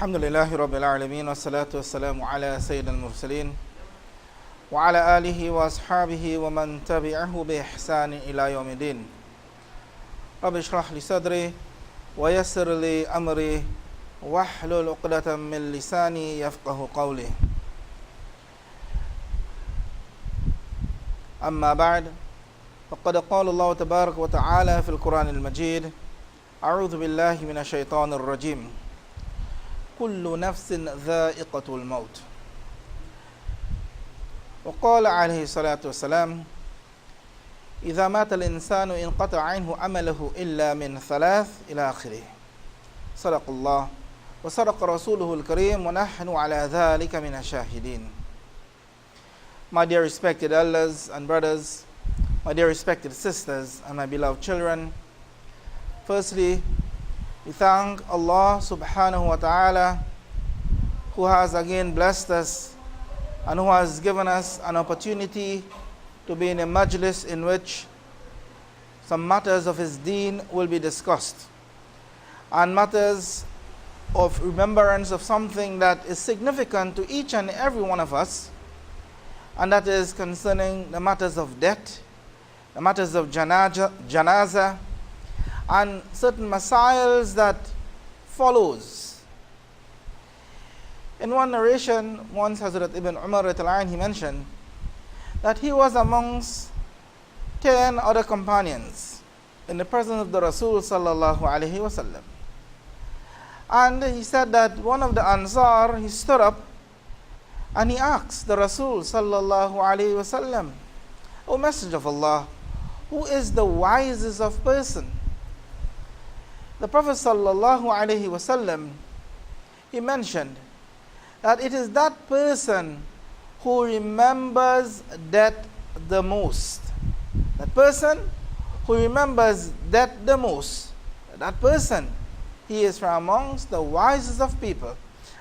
الحمد لله رب العالمين والصلاة والسلام على سيد المرسلين وعلى آله وأصحابه ومن تبعه بإحسان إلى يوم الدين. رب اشرح لي صدري ويسر لي أمري واحلل عقدة من لساني يفقه قولي. أما بعد، فقد قال الله تبارك وتعالى في القرآن المجيد: أعوذ بالله من الشيطان الرجيم، كل نفس ذائقة الموت. وقال عليه الصلاة والسلام: إذا مات الإنسان انقطع عنه عمله إلا من ثلاث إلى آخره. صدق الله وصدق رسوله الكريم ونحن على ذلك من الشاهدين. My dear respected elders and brothers, my dear respected sisters and my beloved children, firstly, we thank Allah subhanahu wa ta'ala, who has again blessed us and who has given us an opportunity to be in a majlis in which some matters of his deen will be discussed, and matters of remembrance of something that is significant to each and every one of us, and that is concerning the matters of death, the matters of janazah, and certain masails that follows. In one narration, once Hazrat Ibn Umar he mentioned that he was amongst 10 other companions in the presence of the Rasul sallallahu alaihi wasallam. And he said that one of the Ansar, he stood up and he asked the Rasul sallallahu alaihi wasallam, O Messenger of Allah, who is the wisest of person? The Prophet sallallahu alaihi wasallam, he mentioned that it is that person who remembers death the most. That person who remembers death the most, that person, he is from amongst the wisest of people.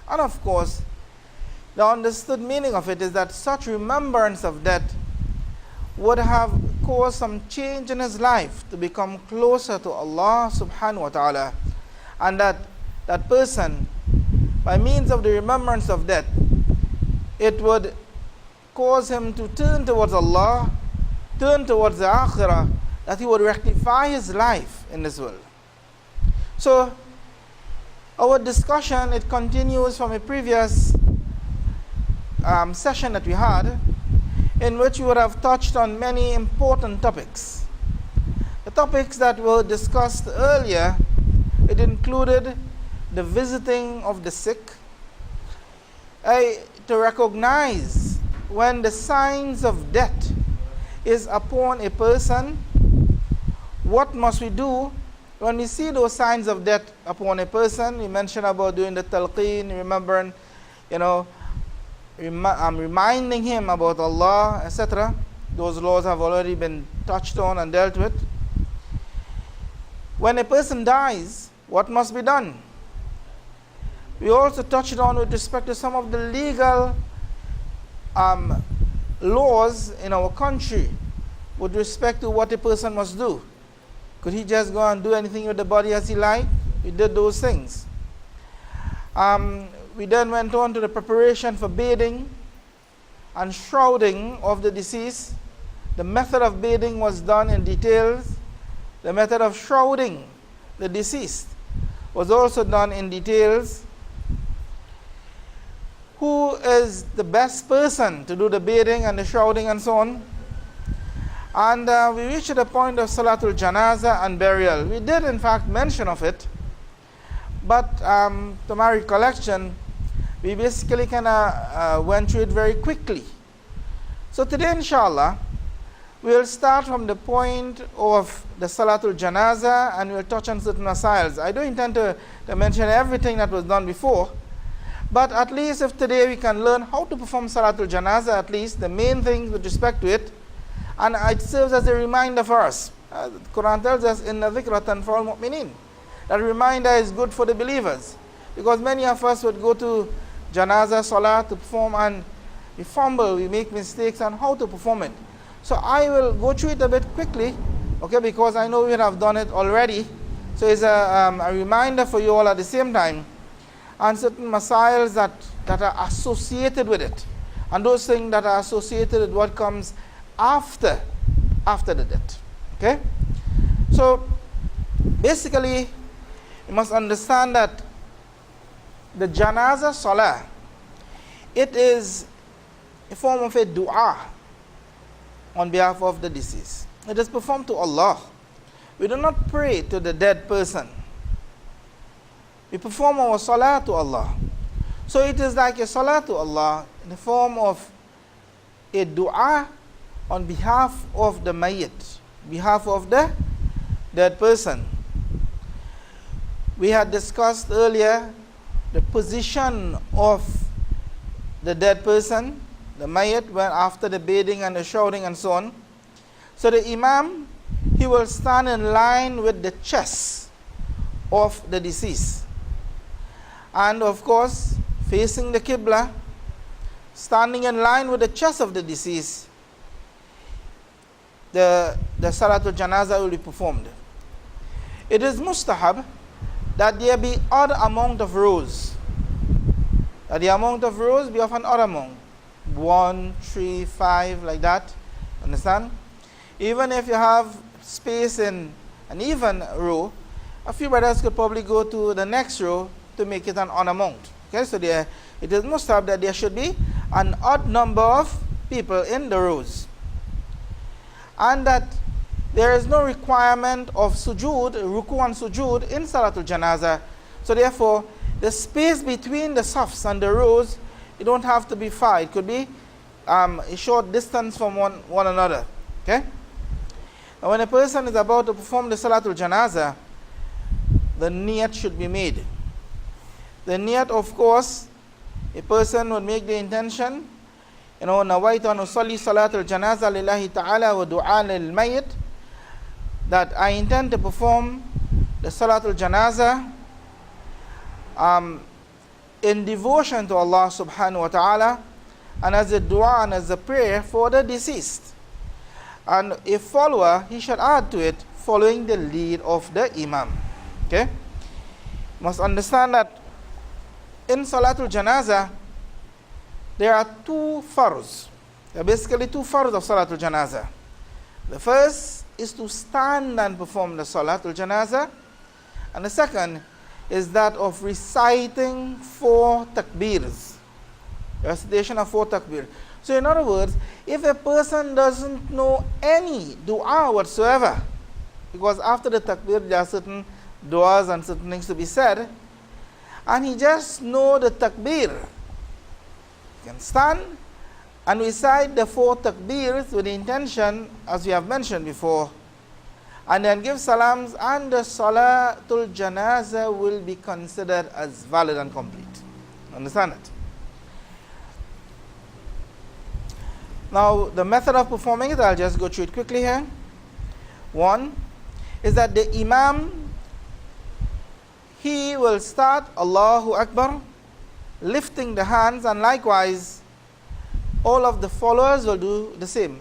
And of course, the understood meaning of it is that such remembrance of death would have caused some change in his life to become closer to Allah subhanahu wa ta'ala. And that person, by means of the remembrance of death, it would cause him to turn towards Allah, turn towards the akhirah, that he would rectify his life in this world. So, our discussion, it continues from a previous session that we had, in which we would have touched on many important topics. The topics that were discussed earlier, it included the visiting of the sick, to recognize when the signs of death is upon a person. What must we do when we see those signs of death upon a person? We mentioned about doing the talqeen, remembering, reminding him about Allah, etc. Those laws have already been touched on and dealt with. When a person dies, what must be done? We also touched on with respect to some of the legal laws in our country with respect to what a person must do. Could he just go and do anything with the body as he liked? We did those things. We then went on to the preparation for bathing and shrouding of the deceased. The method of bathing was done in details. The method of shrouding the deceased was also done in details. Who is the best person to do the bathing and the shrouding and so on? And we reached the point of Salatul Janazah and burial. We did in fact mention of it, but to my recollection, we basically kind of went through it very quickly. So today, inshallah, we'll start from the point of the Salatul Janazah and we'll touch on certain masails. I don't intend to mention everything that was done before, but at least if today we can learn how to perform Salatul Janazah, at least the main things with respect to it, and it serves as a reminder for us. The Quran tells us, Inna dhikratan for al mu'minin. That reminder is good for the believers, because many of us would go to Janazah Salah to perform and we fumble, we make mistakes on how to perform it. So I will go through it a bit quickly, okay, because I know we have done it already. So it's a reminder for you all at the same time. and certain masails that are associated with it, and those things that are associated with what comes after the death. Okay? So basically, you must understand that the Janazah Salah, it is a form of a dua on behalf of the deceased. It is performed to Allah. We do not pray to the dead person. We perform our salah to Allah. So it is like a salah to Allah in the form of a dua on behalf of the mayyit, behalf of the dead person. We had discussed earlier the position of the dead person, the mayyit, when after the bathing and the showering and so on. So the imam, he will stand in line with the chest of the deceased. And of course, facing the Qibla, standing in line with the chest of the deceased, the Salatul Janazah will be performed. It is mustahab that there be odd amount of rows. That the amount of rows be of an odd amount. 1, 3, 5, like that. Understand? Even if you have space in an even row, a few brothers could probably go to the next row to make it an odd amount. Okay, so it is mustahab that there should be an odd number of people in the rows. And that there is no requirement of sujood, ruku and sujood in Salatul Janazah. So therefore, the space between the safs and the rows, it don't have to be far. It could be a short distance from one another. Okay? Now when a person is about to perform the Salatul Janazah, the niyat should be made. The niyat, of course, a person would make the intention, nawaitu an usalli Salatul Janazah lillahi ta'ala wa du'a lil mayyit, that I intend to perform the Salatul Janazah in devotion to Allah subhanahu wa ta'ala, and as a dua and as a prayer for the deceased. And a follower, he should add to it, following the lead of the imam. Okay? You must understand that in Salatul Janazah, there are two farz. There are basically two farz of Salatul Janazah. The first is to stand and perform the Salatul Janazah, and the second is that of reciting 4 takbirs. Recitation of 4 takbirs. So in other words, if a person doesn't know any dua whatsoever, because after the takbir there are certain duas and certain things to be said, and he just know the takbir, he can stand and recite the 4 takbirs with the intention, as we have mentioned before, and then give salams, and the Salatul Janazah will be considered as valid and complete. Understand it? Now, the method of performing it, I'll just go through it quickly here. One is that the imam, he will start Allahu Akbar, lifting the hands, and likewise, all of the followers will do the same.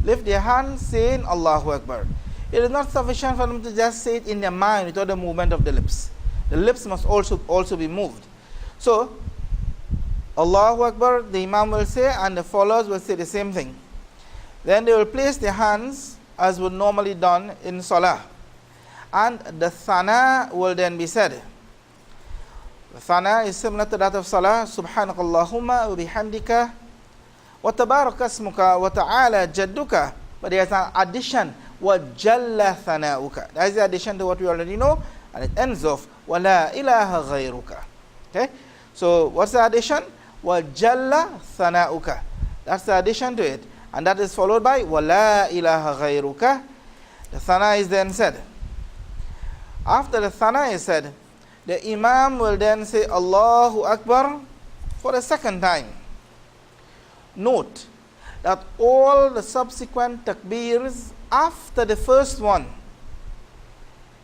Lift their hands, saying Allahu Akbar. It is not sufficient for them to just say it in their mind without the movement of the lips. The lips must also be moved. So, Allahu Akbar, the imam will say, and the followers will say the same thing. Then they will place their hands as would normally done in salah. And the thana will then be said. The thana is similar to that of salah. Subhanakallahumma wa bihamdika wa tabaraka asmuka wa ta'ala jadduka. But there is an addition. Wa jalla thana'uka. That is the addition to what we already know. And it ends off. Wa la ilaha ghayruka. Okay? So what's the addition? Wa jalla thana'uka. That's the addition to it. And that is followed by wa la ilaha ghayruka. The thana is then said. After the thana is said, the imam will then say Allahu Akbar for the second time. Note that all the subsequent takbirs after the first one,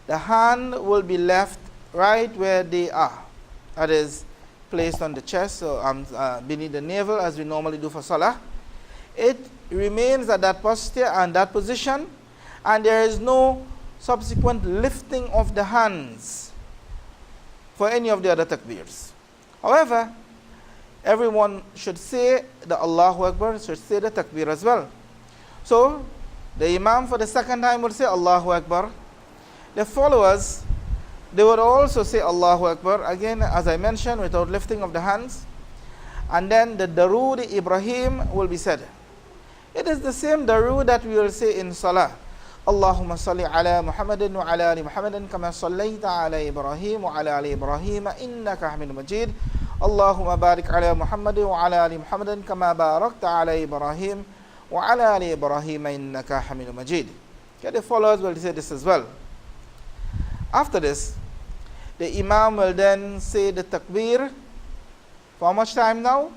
the hand will be left right where they are. That is, placed on the chest or beneath the navel, as we normally do for salah. It remains at that posture and that position, and there is no subsequent lifting of the hands for any of the other takbirs. However, everyone should say the Allahu Akbar, should say the takbir as well. So, the Imam for the second time would say Allahu Akbar. The followers, they would also say Allahu Akbar, again as I mentioned, without lifting of the hands. And then the Darul Ibrahim will be said. It is the same Darul that we will say in Salah. Allahumma salli ala Muhammadin wa ala ali Muhammadin kama sallaita ala Ibrahim wa ala ali Ibrahim innaka Hamidum Majid. Allahumma barik ala Muhammadin wa ala ali Muhammadin kama barakta ala Ibrahim wa ala ali Ibrahim innaka Hamidum Majid. Okay, the followers will say this as well. After this, the Imam will then say the takbir. For how much time now?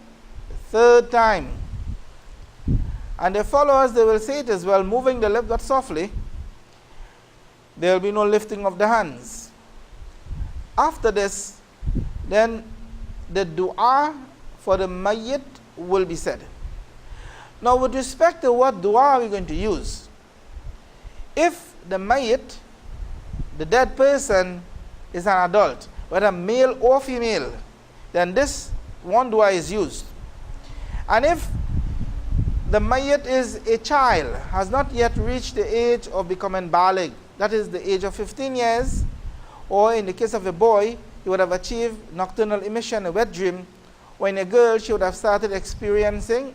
The third time. And the followers, they will say it as well, moving the lip but softly. There will be no lifting of the hands. After this, then the dua for the mayyit will be said. Now, with respect to what dua are we going to use? If the mayyit, the dead person, is an adult, whether male or female, then this one dua is used. And if the mayyit is a child, has not yet reached the age of becoming baligh, that is the age of 15 years, or in the case of a boy, he would have achieved nocturnal emission, a wet dream, or in a girl, she would have started experiencing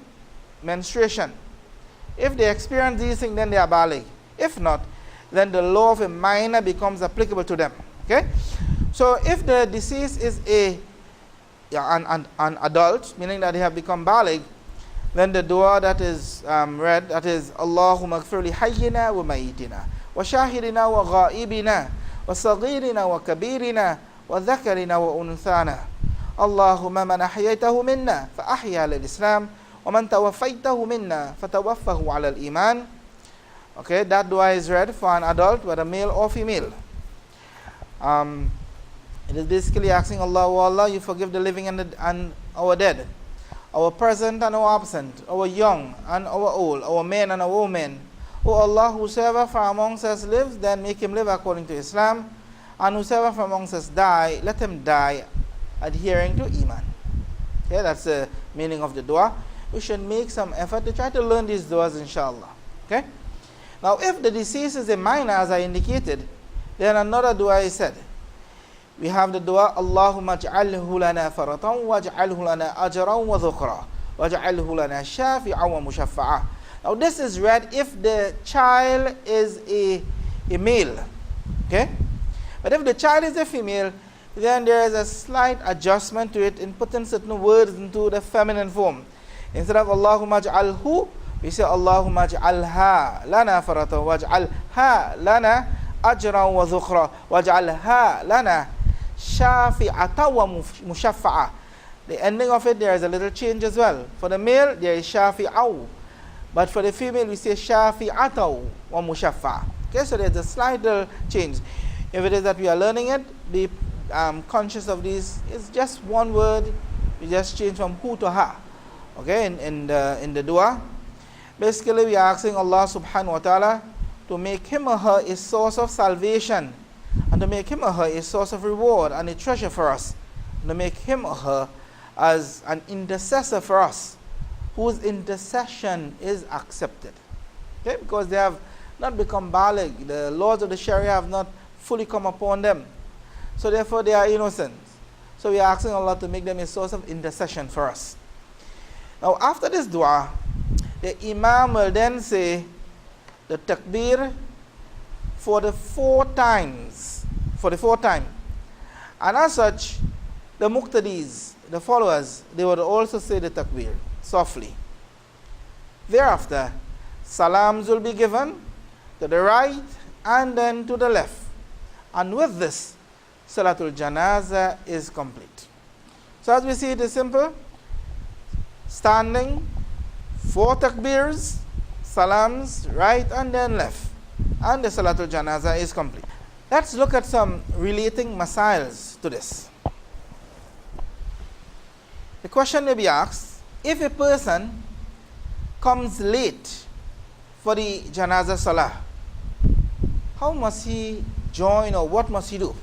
menstruation. If they experience these things, then they are baligh. If not, then the law of a minor becomes applicable to them. Okay? So if the deceased is an adult, meaning that they have become baligh, then the dua that is read, that is Allahumma gfir li hayyina wa mayyitina wa shahidina wa ghaibina wa saghirina wa kabirina wa dhakarina wa unthana. Allahumma man ahyaytahu minna fa ahya lil islam wa man tawaffaytahu minna fa tawaffahu ala al iman. Okay, that dua is read for an adult, whether male or female. It is basically asking Allah, oh Allah, you forgive the living and our dead, our present and our absent, our young and our old, our men and our women. O Allah, whosoever from amongst us lives, then make him live according to Islam, and whosoever from amongst us die, let him die adhering to Iman. Okay, that's the meaning of the dua. We should make some effort to try to learn these duas, inshallah. Okay? Now, if the deceased is a minor, as I indicated, then another dua is said. We have the dua, Allahumma ja'alhu lana faratan waj'alhu lana ajran wa dhukra waj'alhu lana shafi'an wa mushaffa'a. Now this is read if the child is a male. Okay? But if the child is a female, then there is a slight adjustment to it in putting certain words into the feminine form. Instead of Allahumma ja'alhu, we say Allahumma ja'alha lana faratan waj'alha lana ajran wa dhukra waj'alha lana shafi'ata wa mushaffa'a. The ending of it, there is a little change as well. For the male, there is shafi'aw, but for the female, we say shafi'ata wa mushaffa'a. Okay, so there's a slight change. If it is that we are learning it, be conscious of these. It's just one word. We just change from hu to ha. Okay, in the dua. Basically, we are asking Allah subhanahu wa ta'ala to make him or her a source of salvation, and to make him or her a source of reward and a treasure for us, and to make him or her as an intercessor for us, whose intercession is accepted. Okay? Because they have not become baligh, the laws of the Sharia have not fully come upon them, so therefore they are innocent. So we are asking Allah to make them a source of intercession for us. Now after this dua, the Imam will then say the takbir for the fourth time. And as such, the muqtadis, the followers, they would also say the takbir softly. Thereafter, salams will be given to the right and then to the left. And with this, Salatul Janazah is complete. So as we see, it is simple. Standing, 4 takbirs, salams, right and then left, and the Salatul Janazah is complete. Let's look at some relating masails to this. The question may be asked, if a person comes late for the Janazah Salah, how must he join, or what must he do?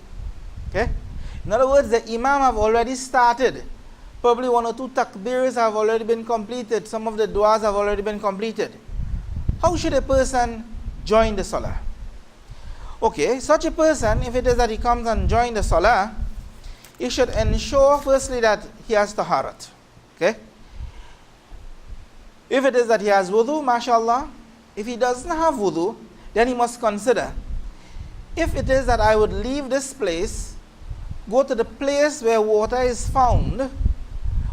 Okay? In other words, the Imam have already started Probably one or two takbirs have already been completed. Some of the du'as have already been completed. How should a person join the salah? Okay, such a person, if it is that he comes and joins the salah, he should ensure firstly that he has taharat. Okay? If it is that he has wudu, mashallah. If he doesn't have wudu, then he must consider, if it is that I would leave this place, go to the place where water is found,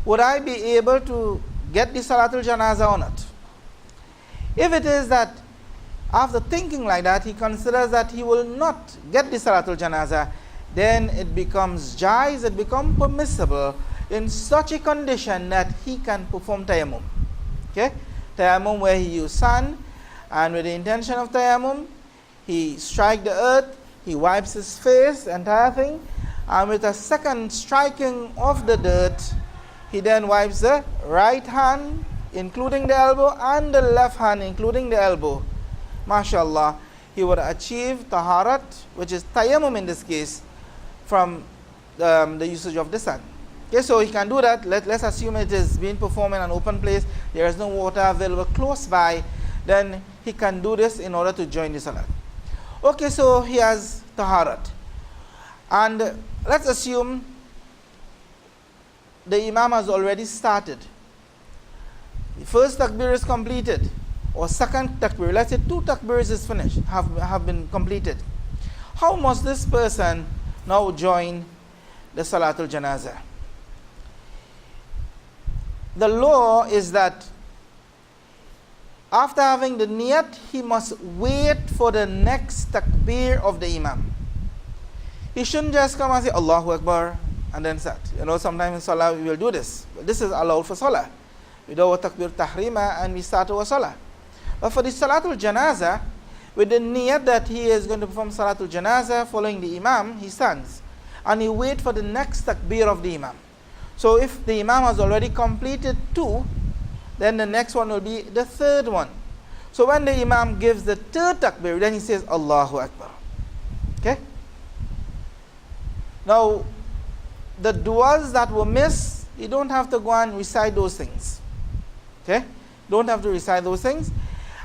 would I be able to get the Salatul Janazah or not? If it is that after thinking like that, he considers that he will not get the Salatul Janazah, then it becomes jaiz, it becomes permissible in such a condition that he can perform tayammum. Okay? Tayammum where he used sand, and with the intention of tayammum, he strikes the earth, he wipes his face, entire thing, and with a second striking of the dirt, he then wipes the right hand, including the elbow, and the left hand, including the elbow. MashaAllah, he would achieve taharat, which is tayammum in this case, from the usage of the sun. Okay, so he can do that. Let's assume it is being performed in an open place, there is no water available close by, then he can do this in order to join the salat. Okay, so he has taharat. And let's assume the imam has already started. The first takbir is completed, or second takbir, let's say 2 takbirs is finished, have been completed. How must this person now join the Salatul Janazah? The law is that after having the niyat, he must wait for the next takbir of the imam. He shouldn't just come and say Allahu Akbar and then start. You know, sometimes in salah we will do this. But this is allowed for salah. We do our takbir tahrima and we start our salah. But for the Salatul Janazah, with the niyat that he is going to perform Salatul Janazah following the imam, he stands and he waits for the next takbir of the imam. So if the imam has already completed 2, then the next one will be the third one. So when the imam gives the third takbir, then he says Allahu Akbar. Okay? Now, the du'as that were missed, you don't have to go and recite those things. Okay? Don't have to recite those things.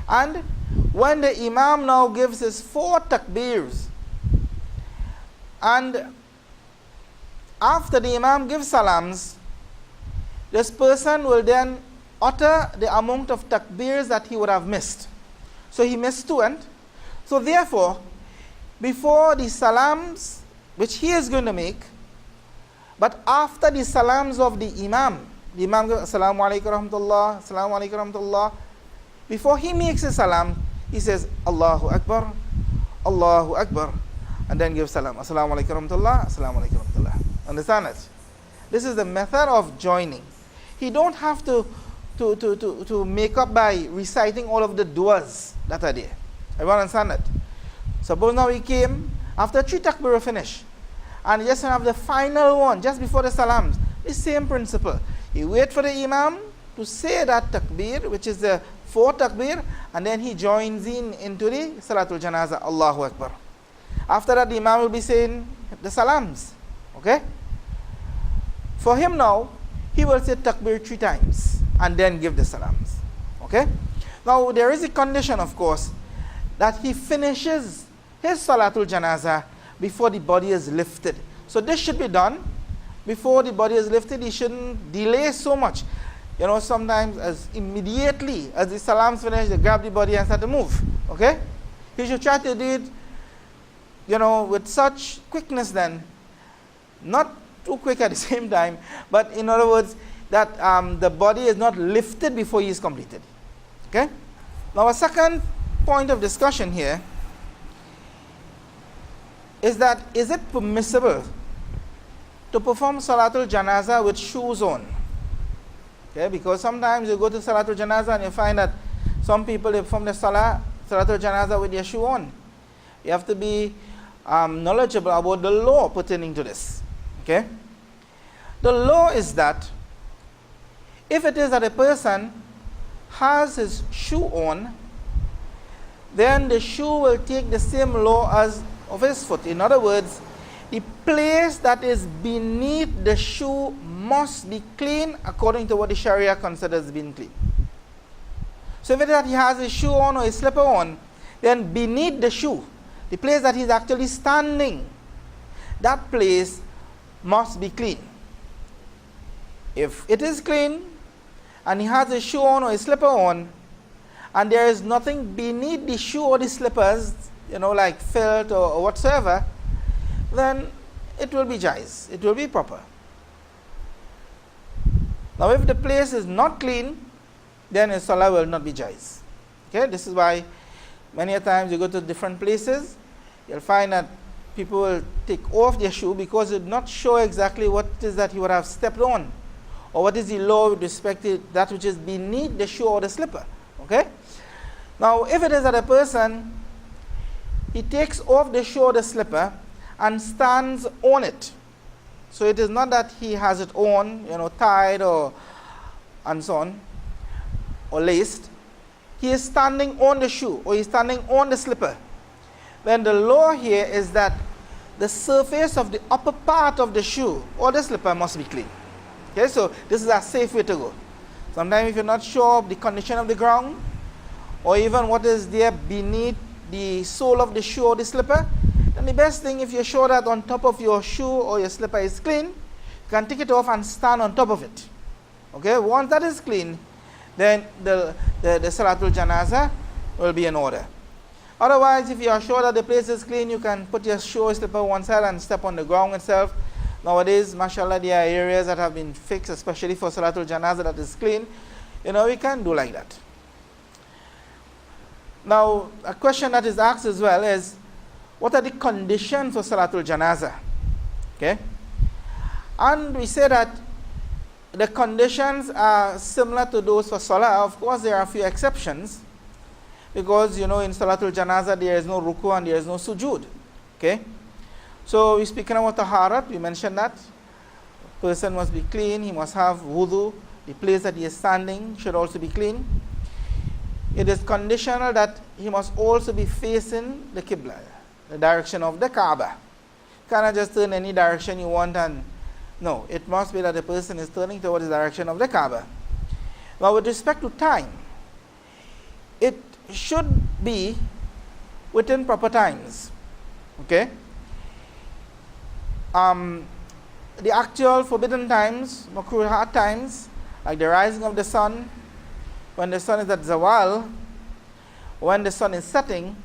And when the imam now gives his 4 takbirs, and after the imam gives salams, this person will then utter the amount of takbirs that he would have missed. So he missed 2, and so therefore, before the salams which he is going to make, but after the salams of the imam goes Assalamu alaikum rahmatullah, Assalamu alaikum rahmatullah, before he makes a salam, he says Allahu Akbar, Allahu Akbar, and then gives salam, Assalamu alaikum rahmatullah, Assalamu alaikum rahmatullah. Understand it? This is the method of joining. He don't have to make up by reciting all of the du'as that are there. Everyone understand that? Suppose now he came, after 3 takbir finished, and he just have the final one, just before the salams. The same principle. He wait for the imam to say that takbir, which is the 4th takbir, and then he joins into the Salatul Janazah, Allahu Akbar. After that, the imam will be saying the salams. Okay? For him now, he will say takbir 3 times and then give the salams. Okay? Now, there is a condition, of course, that he finishes his Salatul Janazah before the body is lifted. So this should be done before the body is lifted. He shouldn't delay so much. You know, sometimes as immediately as the salams finish, they grab the body and start to move. Okay? He should try to do it, you know, with such quickness then, not too quick at the same time, but in other words, that the body is not lifted before he is completed. Okay? Now, a second point of discussion here is that, is it permissible to perform Salatul Janazah with shoes on? Okay, because sometimes you go to Salatul Janazah and you find that some people, they perform the Salatul Janazah with their shoe on. You have to be knowledgeable about the law pertaining to this. Okay? The law is that if it is that a person has his shoe on, then the shoe will take the same law as of his foot. In other words, the place that is beneath the shoe must be clean according to what the Sharia considers being clean. So if it is that he has his shoe on or his slipper on, then beneath the shoe, the place that he's actually standing, that place must be clean. If it is clean and he has his shoe on or his slipper on, and there is nothing beneath the shoe or the slippers, like filth or whatsoever, then it will be jaiz, it will be proper. Now if the place is not clean, then his salah will not be jaiz. Okay, this is why many a times you go to different places, you'll find that people will take off their shoe because it not show exactly what it is that he would have stepped on, or what is the law with respect to that which is beneath the shoe or the slipper. Okay? Now if it is that a person, he takes off the shoe or the slipper and stands on it, so it is not that he has it on, tied or and so on, or laced. He is standing on the shoe or he is standing on the slipper. Then the law here is that the surface of the upper part of the shoe or the slipper must be clean. Okay, so this is a safe way to go. Sometimes if you're not sure of the condition of the ground, or even what is there beneath the sole of the shoe or the slipper, then the best thing, if you're sure that on top of your shoe or your slipper is clean, you can take it off and stand on top of it. Okay, once that is clean, then the Salatul Janazah will be in order. Otherwise, if you are sure that the place is clean, you can put your shoe or slipper one side and step on the ground itself. Nowadays, mashallah, there are areas that have been fixed, especially for Salatul Janazah, that is clean. We can do like that. Now, a question that is asked as well is, what are the conditions for Salatul Janazah? Okay? And we say that the conditions are similar to those for Salah. Of course, there are a few exceptions, because, in Salatul Janazah, there is no ruku and there is no sujood. Okay? So, we're speaking about taharat, we mentioned that. The person must be clean, he must have wudu, the place that he is standing should also be clean. It is conditional that he must also be facing the Qibla, the direction of the Kaaba. You cannot just turn any direction you want, and no, it must be that the person is turning towards the direction of the Kaaba. Now, with respect to time, it should be within proper times. Okay? The actual forbidden times, makruhat times, like the rising of the sun, when the sun is at zawal, when the sun is setting,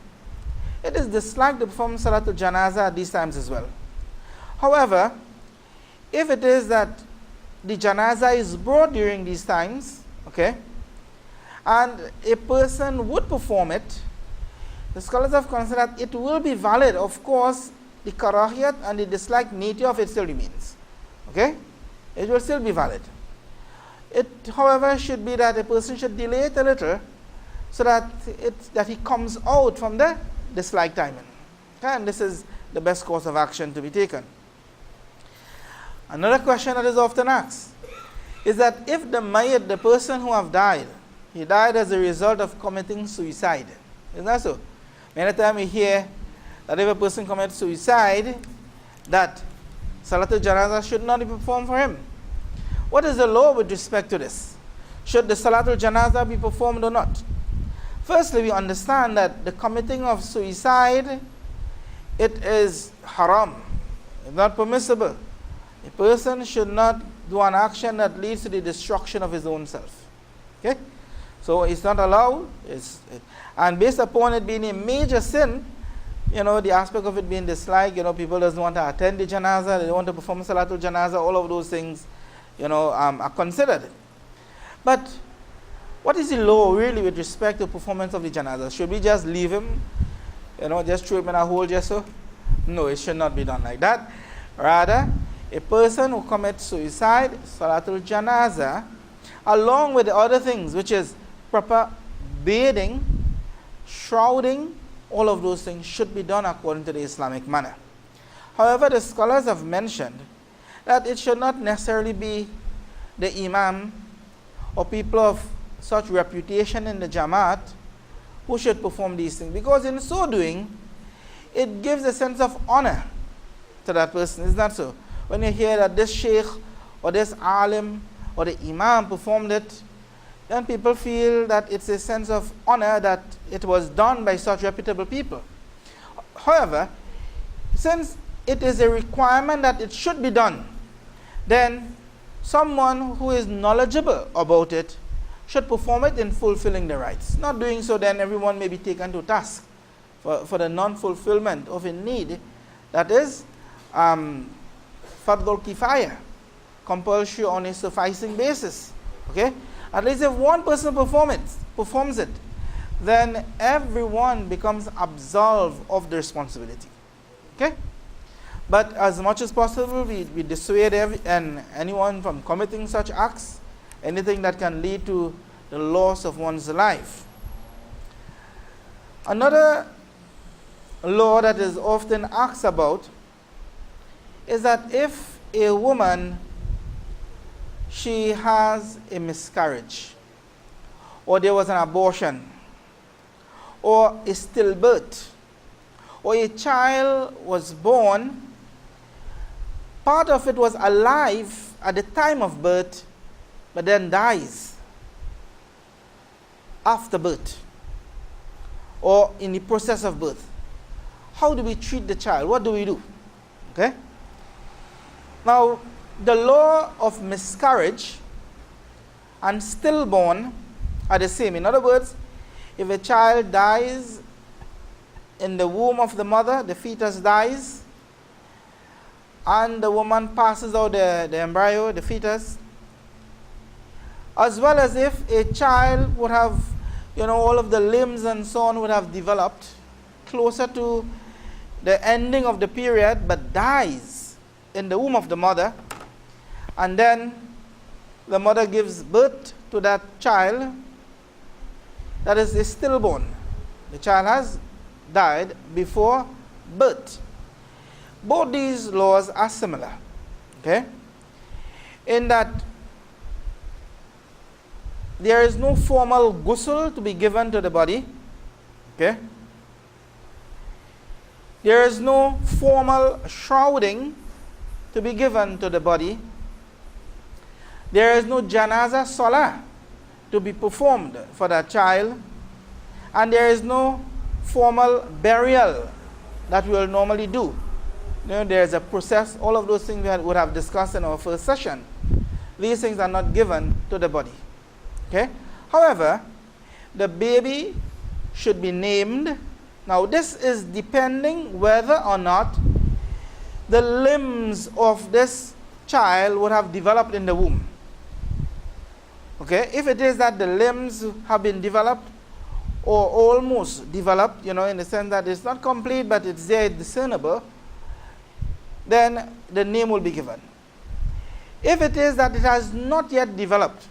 it is disliked to perform Salatul Janazah at these times as well. However, if it is that the Janazah is brought during these times, okay, and a person would perform it, the scholars have considered that it will be valid. Of course, the karahiyat and the disliked nature of it still remains. Okay? It will still be valid. It, however, should be that a person should delay it a little, so that he comes out from the disliked timing. Okay? And this is the best course of action to be taken. Another question that is often asked is that if the mayyit, the person who have died, he died as a result of committing suicide. Isn't that so? Many times we hear that if a person commits suicide, that Salatul Janazah should not be performed for him. What is the law with respect to this? Should the Salatul Janazah be performed or not? Firstly, we understand that the committing of suicide, it is haram. It's not permissible. A person should not do an action that leads to the destruction of his own self. Okay? So it's not allowed. And based upon it being a major sin, the aspect of it being disliked, people doesn't want to attend the janazah, they don't want to perform Salatul Janazah, all of those things, are considered. But what is the law really with respect to performance of the janazah? Should we just leave him, just throw him in a hole just so? No, it should not be done like that. Rather, a person who commits suicide, Salatul Janazah, along with the other things, which is proper bathing, shrouding, all of those things should be done according to the Islamic manner. However, the scholars have mentioned that it should not necessarily be the imam or people of such reputation in the Jamaat who should perform these things, because in so doing, it gives a sense of honor to that person. Isn't that so? When you hear that this sheikh or this alim or the imam performed it, then people feel that it's a sense of honor that it was done by such reputable people. However, since it is a requirement that it should be done, then someone who is knowledgeable about it should perform it in fulfilling the rites. Not doing so, then everyone may be taken to task for the non-fulfillment of a need that is fardul kifaya, compulsory on a sufficing basis. Okay? At least if one person performs it, then everyone becomes absolved of the responsibility. Okay? But as much as possible, we dissuade anyone from committing such acts, anything that can lead to the loss of one's life. Another law that is often asked about is that if a woman, she has a miscarriage, or there was an abortion, or a stillbirth, or a child was born, part of it was alive at the time of birth, but then dies after birth, or in the process of birth. How do we treat the child? What do we do? Okay? Now, the law of miscarriage and stillborn are the same. In other words, if a child dies in the womb of the mother, the fetus dies, and the woman passes out the embryo, the fetus, as well as if a child would have, all of the limbs and so on would have developed closer to the ending of the period, but dies in the womb of the mother, and then the mother gives birth to that child, that is a stillborn. The child has died before birth. Both these laws are similar, okay? In that there is no formal ghusl to be given to the body, okay? There is no formal shrouding to be given to the body. There is no janazah salah to be performed for that child, and there is no formal burial that we will normally do. There is a process. All of those things we would have discussed in our first session. These things are not given to the body. Okay? However, the baby should be named. Now, this is depending whether or not the limbs of this child would have developed in the womb. Okay? If it is that the limbs have been developed or almost developed, in the sense that it's not complete but it's there, discernible, then the name will be given. If it is that it has not yet developed,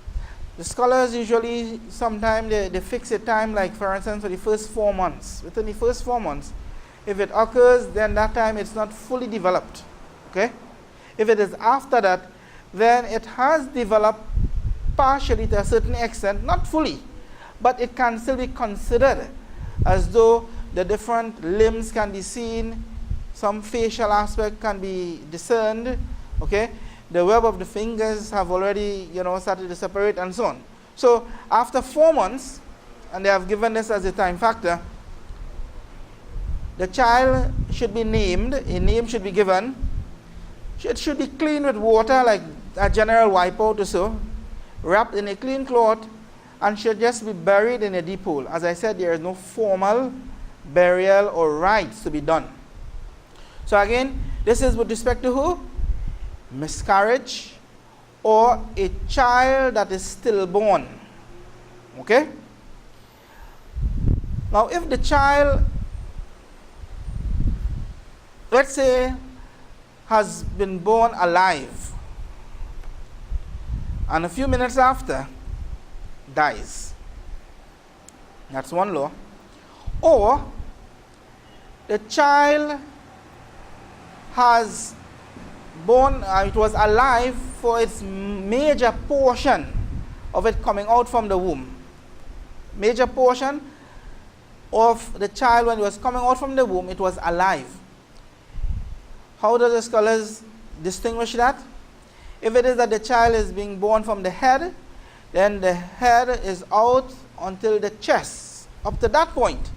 the scholars usually sometimes they fix a time, like for instance for the first 4 months. Within the first 4 months, if it occurs, then that time it's not fully developed. Okay? If it is after that, then it has developed partially to a certain extent, not fully, but it can still be considered as though the different limbs can be seen, some facial aspect can be discerned, okay? The web of the fingers have already, started to separate and so on. So after 4 months, and they have given this as a time factor, the child should be named, a name should be given. It should be cleaned with water, like a general wipeout or so, wrapped in a clean cloth, and should just be buried in a deep hole. As I said, there is no formal burial or rites to be done. So again, this is with respect to who? Miscarriage or a child that is stillborn. Okay? Now, if the child, let's say, has been born alive, and a few minutes after dies, that's one law. Or the child has born, it was alive for its major portion of it coming out from the womb. Major portion of the child, when it was coming out from the womb, it was alive. How do the scholars distinguish that? If it is that the child is being born from the head, then the head is out until the chest. Up to that point,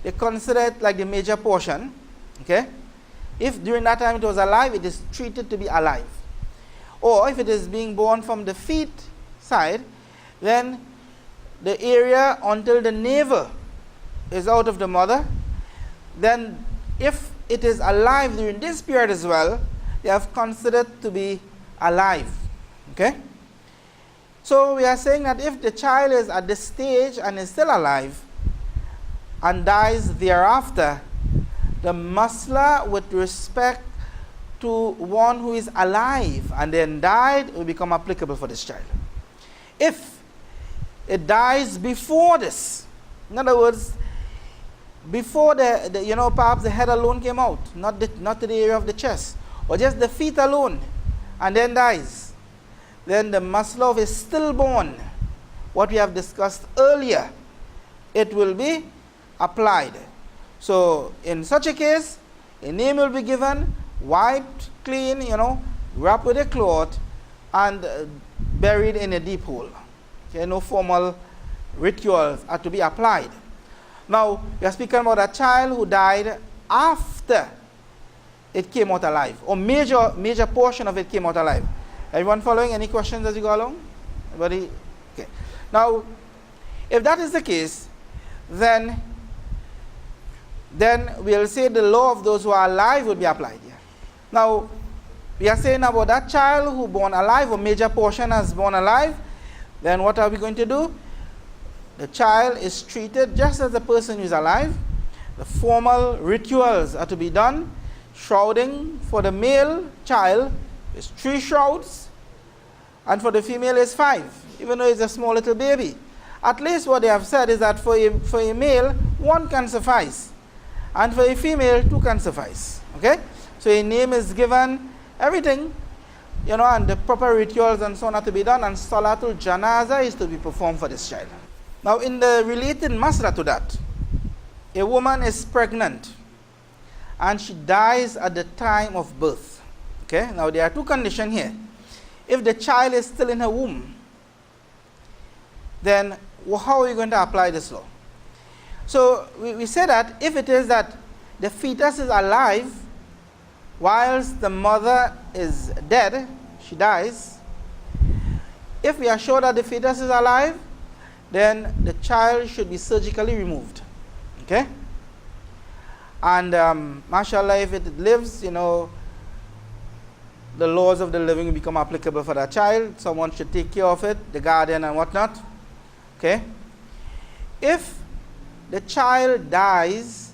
they consider it like the major portion. Okay? If during that time it was alive, it is treated to be alive. Or if it is being born from the feet side, then the area until the navel is out of the mother. Then if it is alive during this period as well, they have considered to be alive. Okay? So we are saying that if the child is at this stage and is still alive and dies thereafter, the masla with respect to one who is alive and then died will become applicable for this child. If it dies before this, in other words, before perhaps the head alone came out, not to the area of the chest, or just the feet alone, and then dies, then the masla of a stillborn, what we have discussed earlier, it will be applied. So in such a case, a name will be given, wiped clean, wrapped with a cloth, and buried in a deep hole. Okay, no formal rituals are to be applied. Now, we are speaking about a child who died after it came out alive, or major portion of it came out alive. Everyone following? Any questions as you go along? Everybody? Okay. Now, if that is the case, then we'll say the law of those who are alive will be applied here. Now, we are saying about that child who born alive, or major portion has born alive, then what are we going to do? The child is treated just as the person who is alive. The formal rituals are to be done. Shrouding for the male child is 3 shrouds, and for the female is 5, even though it's a small little baby. At least what they have said is that for a male, 1 can suffice, and for a female, 2 can suffice. Okay? So a name is given, everything, and the proper rituals and so on are to be done, and Salatul Janazah is to be performed for this child. Now, in the related masla to that, a woman is pregnant and she dies at the time of birth. Okay? Now, there are 2 conditions here. If the child is still in her womb, then how are we going to apply this law? So, we say that if it is that the fetus is alive whilst the mother is dead, she dies. If we are sure that the fetus is alive, then the child should be surgically removed. Okay? And mashallah, if it lives, the laws of the living will become applicable for that child. Someone should take care of it, the guardian and whatnot. Okay? If the child dies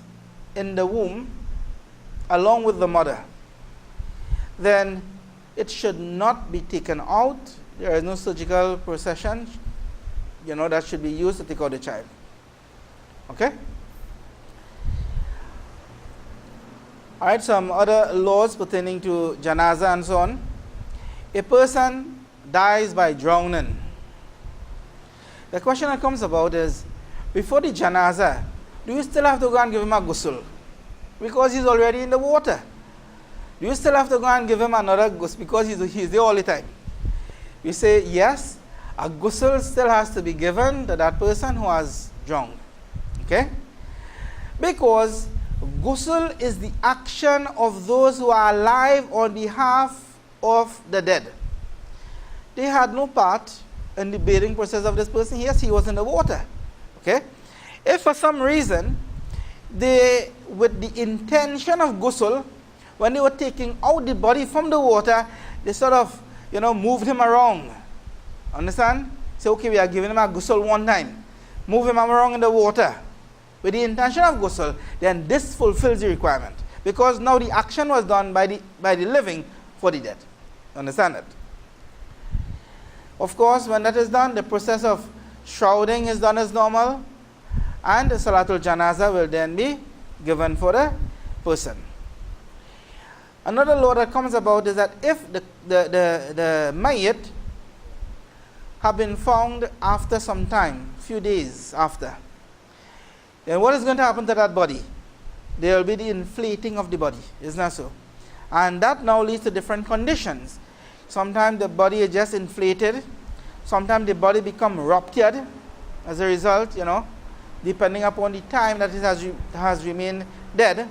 in the womb along with the mother, then it should not be taken out. There is no surgical procession that should be used to take out the child. Okay? Alright, some other laws pertaining to janazah and so on. A person dies by drowning. The question that comes about is, before the janazah, do you still have to go and give him a ghusl? Because he's already in the water. Do you still have to go and give him another ghusl because he's there all the time? We say yes, a ghusl still has to be given to that person who has drowned. Okay? Because ghusl is the action of those who are alive on behalf of the dead. They had no part in the bathing process of this person. Yes, he was in the water. Okay? If for some reason, they, with the intention of ghusl, when they were taking out the body from the water, they sort of, moved him around. Understand? Say, okay, we are giving him a ghusl one time. Move him around in the water with the intention of ghusl, then this fulfills the requirement. Because now the action was done by the living for the dead. Understand that? Of course, when that is done, the process of shrouding is done as normal, and the Salatul Janazah will then be given for the person. Another law that comes about is that if the mayyit have been found after some time, few days after, then what is going to happen to that body? There will be the inflating of the body, isn't that so? And that now leads to different conditions. Sometimes the body is just inflated. Sometimes the body becomes ruptured as a result, depending upon the time that it has remained dead.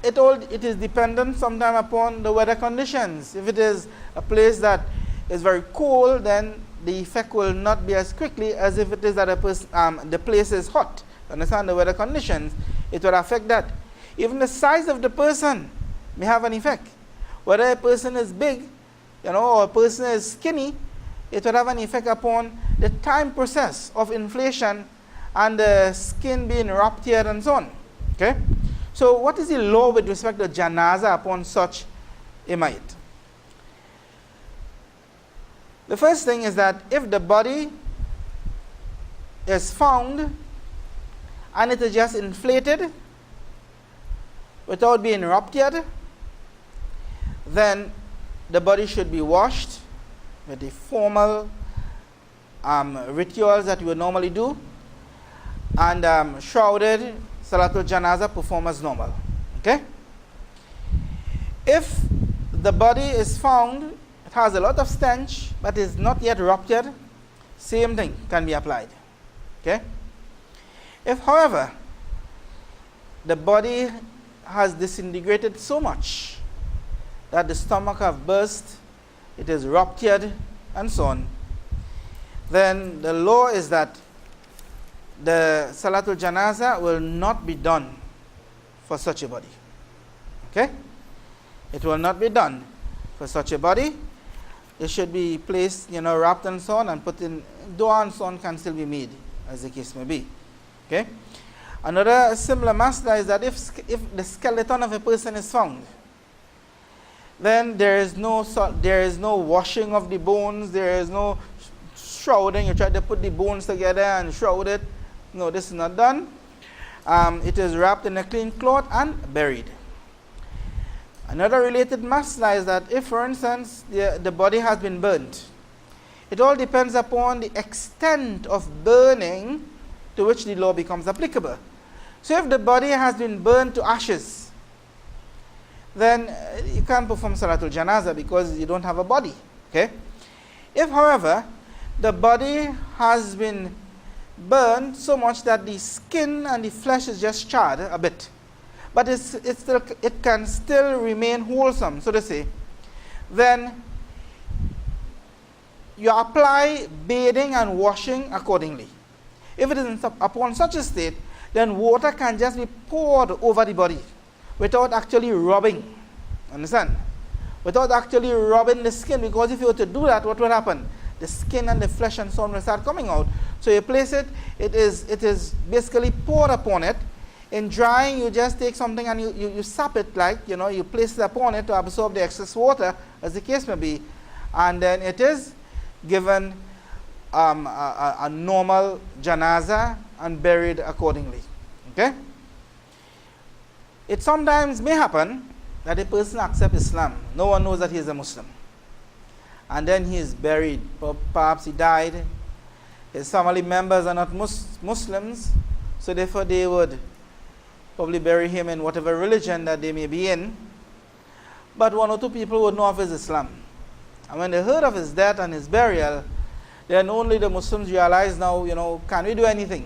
It is dependent sometimes upon the weather conditions. If it is a place that is very cold, then the effect will not be as quickly as if it is that the place is hot. Understand the weather conditions, it will affect that. Even the size of the person may have an effect. Whether a person is big, or a person is skinny, it will have an effect upon the time process of inflation and the skin being ruptured and so on. Okay? So what is the law with respect to janazah upon such a mayit? The first thing is that if the body is found and it is just inflated without being ruptured, then the body should be washed with the formal rituals that you would normally do, and shrouded, Salatul Janazah performed as normal. Okay? If the body is found, it has a lot of stench, but is not yet ruptured, same thing can be applied. Okay? If, however, the body has disintegrated so much that the stomach have burst, it is ruptured, and so on, then the law is that the Salatul Janazah will not be done for such a body. Okay? It will not be done for such a body. It should be placed, wrapped and so on, and put in dua and so on can still be made, as the case may be. Okay? Another similar masla is that if the skeleton of a person is found, then there is no washing of the bones, there is no shrouding. You try to put the bones together and shroud it. No, this is not done. It is wrapped in a clean cloth and buried. Another related masla is that if, for instance, the body has been burnt, it all depends upon the extent of burning to which the law becomes applicable. So if the body has been burned to ashes, then you can't perform Salatul Janazah because you don't have a body. Okay? If, however, the body has been burned so much that the skin and the flesh is just charred a bit, but it can still remain wholesome, so to say, then you apply bathing and washing accordingly. If it is upon such a state, then water can just be poured over the body without actually rubbing. Understand? Without actually rubbing the skin, because if you were to do that, what will happen? The skin and the flesh and so on will start coming out. So you place it, it is basically poured upon it. In drying, you just take something and you sap it, you place it upon it to absorb the excess water, as the case may be, and then it is given a normal janazah and buried accordingly. Okay? It sometimes may happen that a person accepts Islam. No one knows that he is a Muslim. And then he is buried. Perhaps he died. His family members are not Muslims, so therefore they would probably bury him in whatever religion that they may be in. But one or two people would know of his Islam. And when they heard of his death and his burial, then only the Muslims realize now, can we do anything?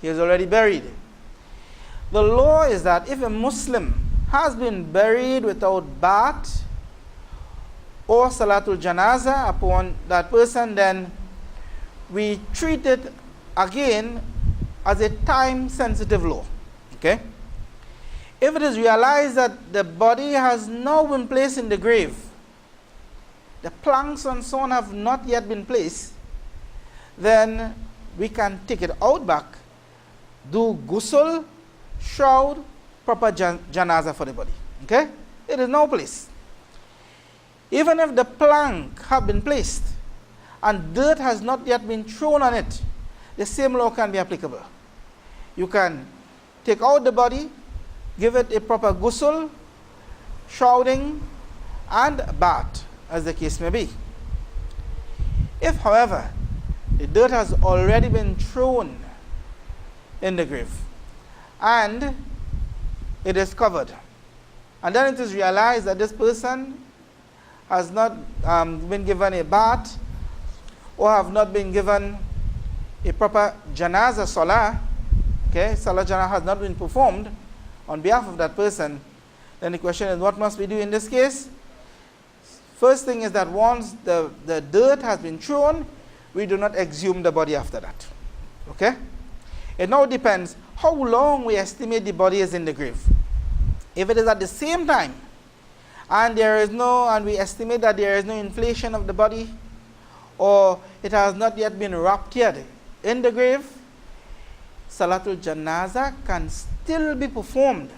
He is already buried. The law is that if a Muslim has been buried without bath or Salatul Janazah upon that person, then we treat it again as a time-sensitive law. Okay? If it is realized that the body has now been placed in the grave, the planks and so on have not yet been placed, then we can take it out back, do ghusl, shroud, proper janazah for the body. Okay? It is no place. Even if the plank have been placed and dirt has not yet been thrown on it, the same law can be applicable. You can take out the body, give it a proper ghusl, shrouding, and bath, as the case may be. If, however, the dirt has already been thrown in the grave and it is covered, and then it is realized that this person has not been given a bath, or have not been given a proper janazah salah, okay, salah janazah has not been performed on behalf of that person, then the question is, what must we do in this case? First thing is that once the dirt has been thrown, we do not exhume the body after that. Okay? It now depends how long we estimate the body is in the grave. If it is at the same time, and we estimate that there is no inflation of the body, or it has not yet been ruptured in the grave, Salatul Janazah can still be performed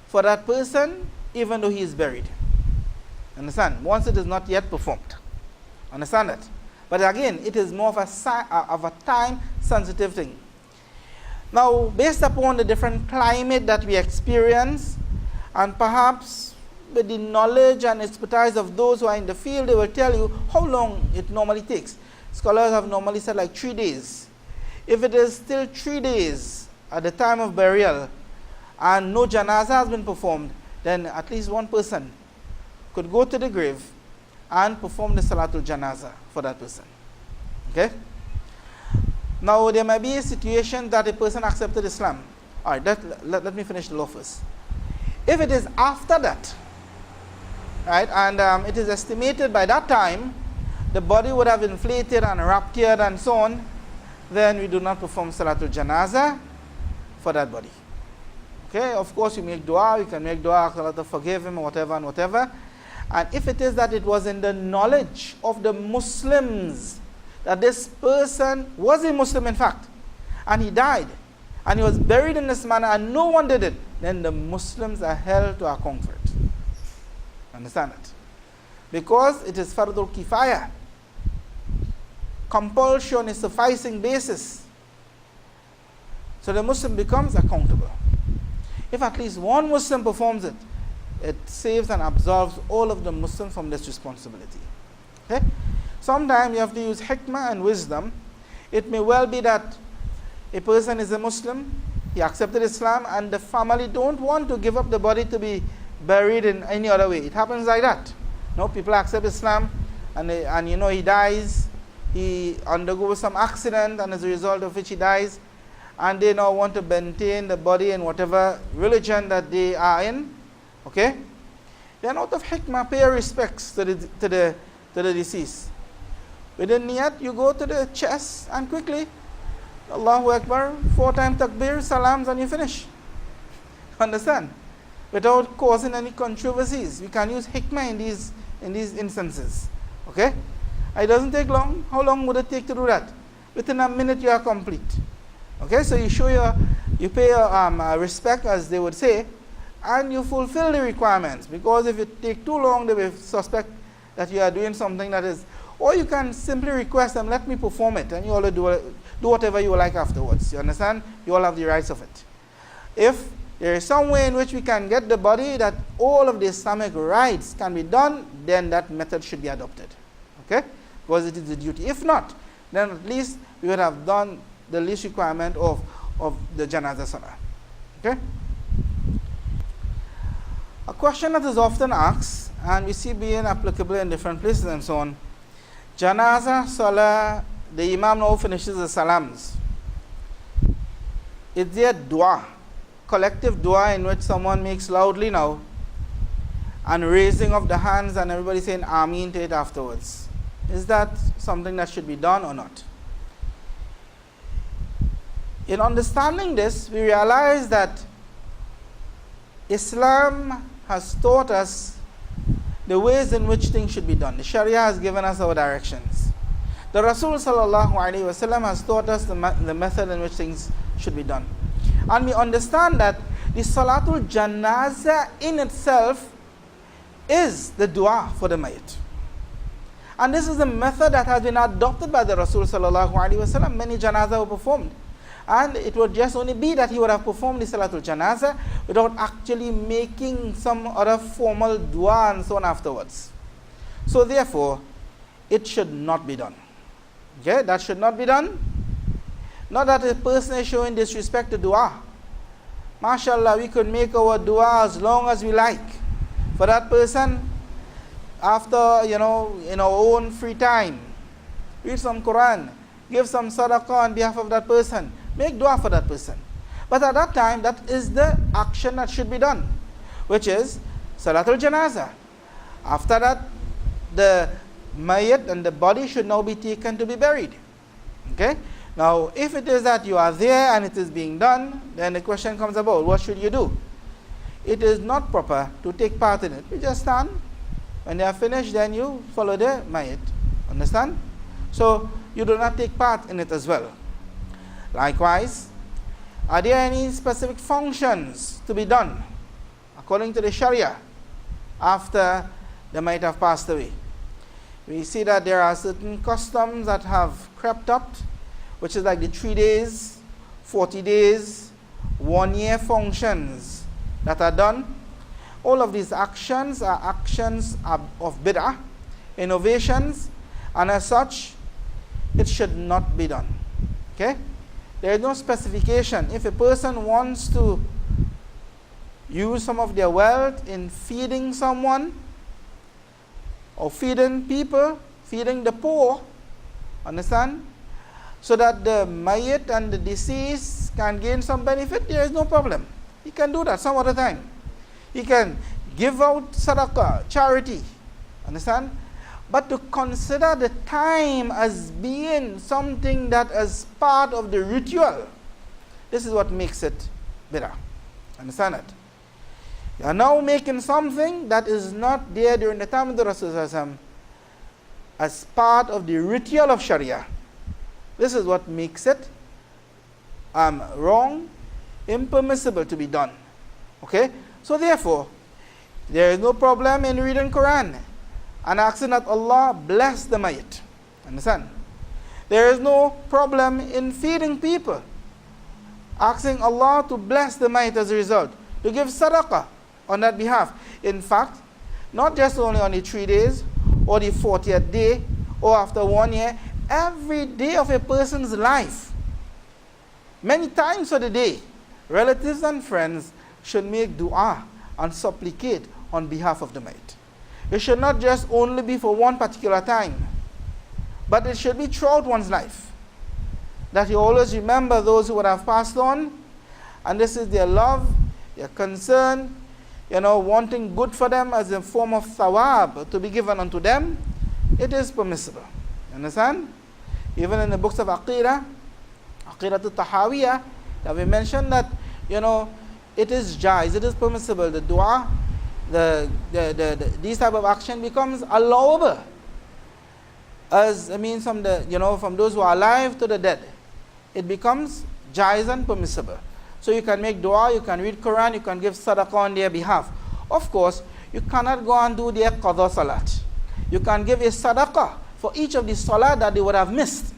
for that person even though he is buried. Understand? Once it is not yet performed. Understand that? But again, it is more of a time-sensitive thing. Now, based upon the different climate that we experience, and perhaps with the knowledge and expertise of those who are in the field, they will tell you how long it normally takes. Scholars have normally said like 3 days. If it is still 3 days at the time of burial and no janazah has been performed, then at least one person could go to the grave and perform the Salatul Janazah for that person. Okay? Now, there may be a situation that a person accepted Islam. All right, let me finish the law first. If it is after that, right, and it is estimated by that time, the body would have inflated and ruptured and so on, then we do not perform Salatul Janazah for that body. Okay, of course you make dua, you can make dua, ask Allah to forgive him, or whatever and whatever. And if it is that it was in the knowledge of the Muslims that this person was a Muslim in fact, and he died, and he was buried in this manner, and no one did it, then the Muslims are held to account for it. Understand that? Because it is fardul kifaya. Compulsion is sufficing basis. So the Muslim becomes accountable. If at least one Muslim performs it, it saves and absolves all of the Muslims from this responsibility. Okay? Sometimes you have to use hikmah and wisdom. It may well be that a person is a Muslim, he accepted Islam, and the family don't want to give up the body to be buried in any other way. It happens like that. No, people accept Islam, and he dies, he undergoes some accident, and as a result of which he dies, and they now want to maintain the body in whatever religion that they are in. Okay? Then out of hikmah, pay respects to the deceased. Within niyat, you go to the chest and quickly, Allahu Akbar, 4 times takbir, salams, and you finish. Understand? Without causing any controversies. We can use hikmah in these instances. Okay? It doesn't take long. How long would it take to do that? Within a minute you are complete. Okay? So you pay respect, as they would say, and you fulfill the requirements. Because if it take too long, they will suspect that you are doing something that is, or you can simply request them, let me perform it, and you all do whatever you like afterwards. You understand? You all have the rights of it. If there is some way in which we can get the body that all of the Islamic rights can be done, then that method should be adopted. Okay? Because it is a duty. If not, then at least we would have done the least requirement of the Janazah Salah. Okay? A question that is often asked, and we see being applicable in different places and so on. Janazah Salah, the Imam now finishes the salams. Is there dua, collective dua in which someone makes loudly now, and raising of the hands and everybody saying Ameen to it afterwards? Is that something that should be done or not? In understanding this, we realize that Islam has taught us the ways in which things should be done. The Sharia has given us our directions. The Rasul sallallahu alaihi wasallam has taught us the method in which things should be done. And we understand that the Salatul Janazah in itself is the dua for the Mayyit. And this is a method that has been adopted by the Rasul sallallahu alaihi wasallam. Many janazah were performed. And it would just only be that he would have performed the Salatul Janazah without actually making some other formal dua and so on afterwards. So therefore, it should not be done. Okay, that should not be done. Not that a person is showing disrespect to dua. MashaAllah, we could make our dua as long as we like. For that person, after, in our own free time, read some Quran, give some sadaqah on behalf of that person, make dua for that person. But at that time, that is the action that should be done, which is Salatul Janazah. After that, the mayyit and the body should now be taken to be buried. Okay? Now, if it is that you are there and it is being done, then the question comes about, what should you do? It is not proper to take part in it. You just stand. When they are finished, then you follow the mayyit. Understand? So, you do not take part in it as well. Likewise, are there any specific functions to be done according to the Sharia after the mayyit have passed away? We see that there are certain customs that have crept up, which is like the 3 days, 40 days, 1 year functions that are done. All of these actions are actions of bid'ah, innovations, and as such, it should not be done. Okay? There is no specification. If a person wants to use some of their wealth in feeding someone, or feeding people, feeding the poor, understand? So that the mayyit and the deceased can gain some benefit, there is no problem. He can do that some other time. He can give out sadaqah, charity, understand? But to consider the time as being something that is part of the ritual, this is what makes it bid'ah. Understand that? You are now making something that is not there during the time of the Rasul as part of the ritual of Sharia. This is what makes it wrong, impermissible to be done. Okay? So therefore, there is no problem in reading Quran and asking that Allah bless the mayyit. Understand? There is no problem in feeding people, asking Allah to bless the mayyit as a result, to give sadaqah on that behalf. In fact, not just only on the 3 days, or the 40th day, or after 1 year, every day of a person's life, many times of the day, relatives and friends should make dua and supplicate on behalf of the mayyit. It should not just only be for one particular time, but it should be throughout one's life, that you always remember those who would have passed on, and this is their love, their concern, wanting good for them as a form of thawab to be given unto them. It is permissible. Understand? Even in the books of Aqidah al-Tahawiyah, that we mentioned that, it is jaiz, it is permissible. The dua, these type of action becomes allowable. As from from those who are alive to the dead, it becomes jaiz and permissible. So you can make dua, you can read Quran, you can give sadaqah on their behalf. Of course, you cannot go and do their qadha salat. You can give a sadaqah for each of the salat that they would have missed.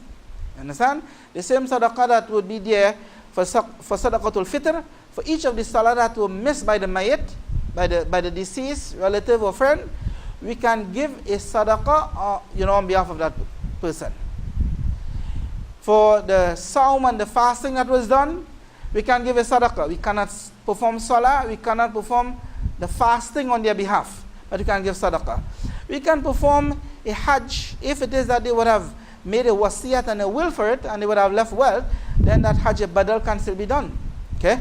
Understand? The same sadaqah that would be there for sadaqatul fitr, for each of the salat that were missed by the mayyit, by the deceased relative or friend, we can give a sadaqah on behalf of that person. For the sawm and the fasting that was done, we can give a sadaqah. We cannot perform salah, we cannot perform the fasting on their behalf, but we can give sadaqah. We can perform a hajj if it is that they would have made a wasiyat and a will for it and they would have left wealth, then that hajj badal can still be done. Okay?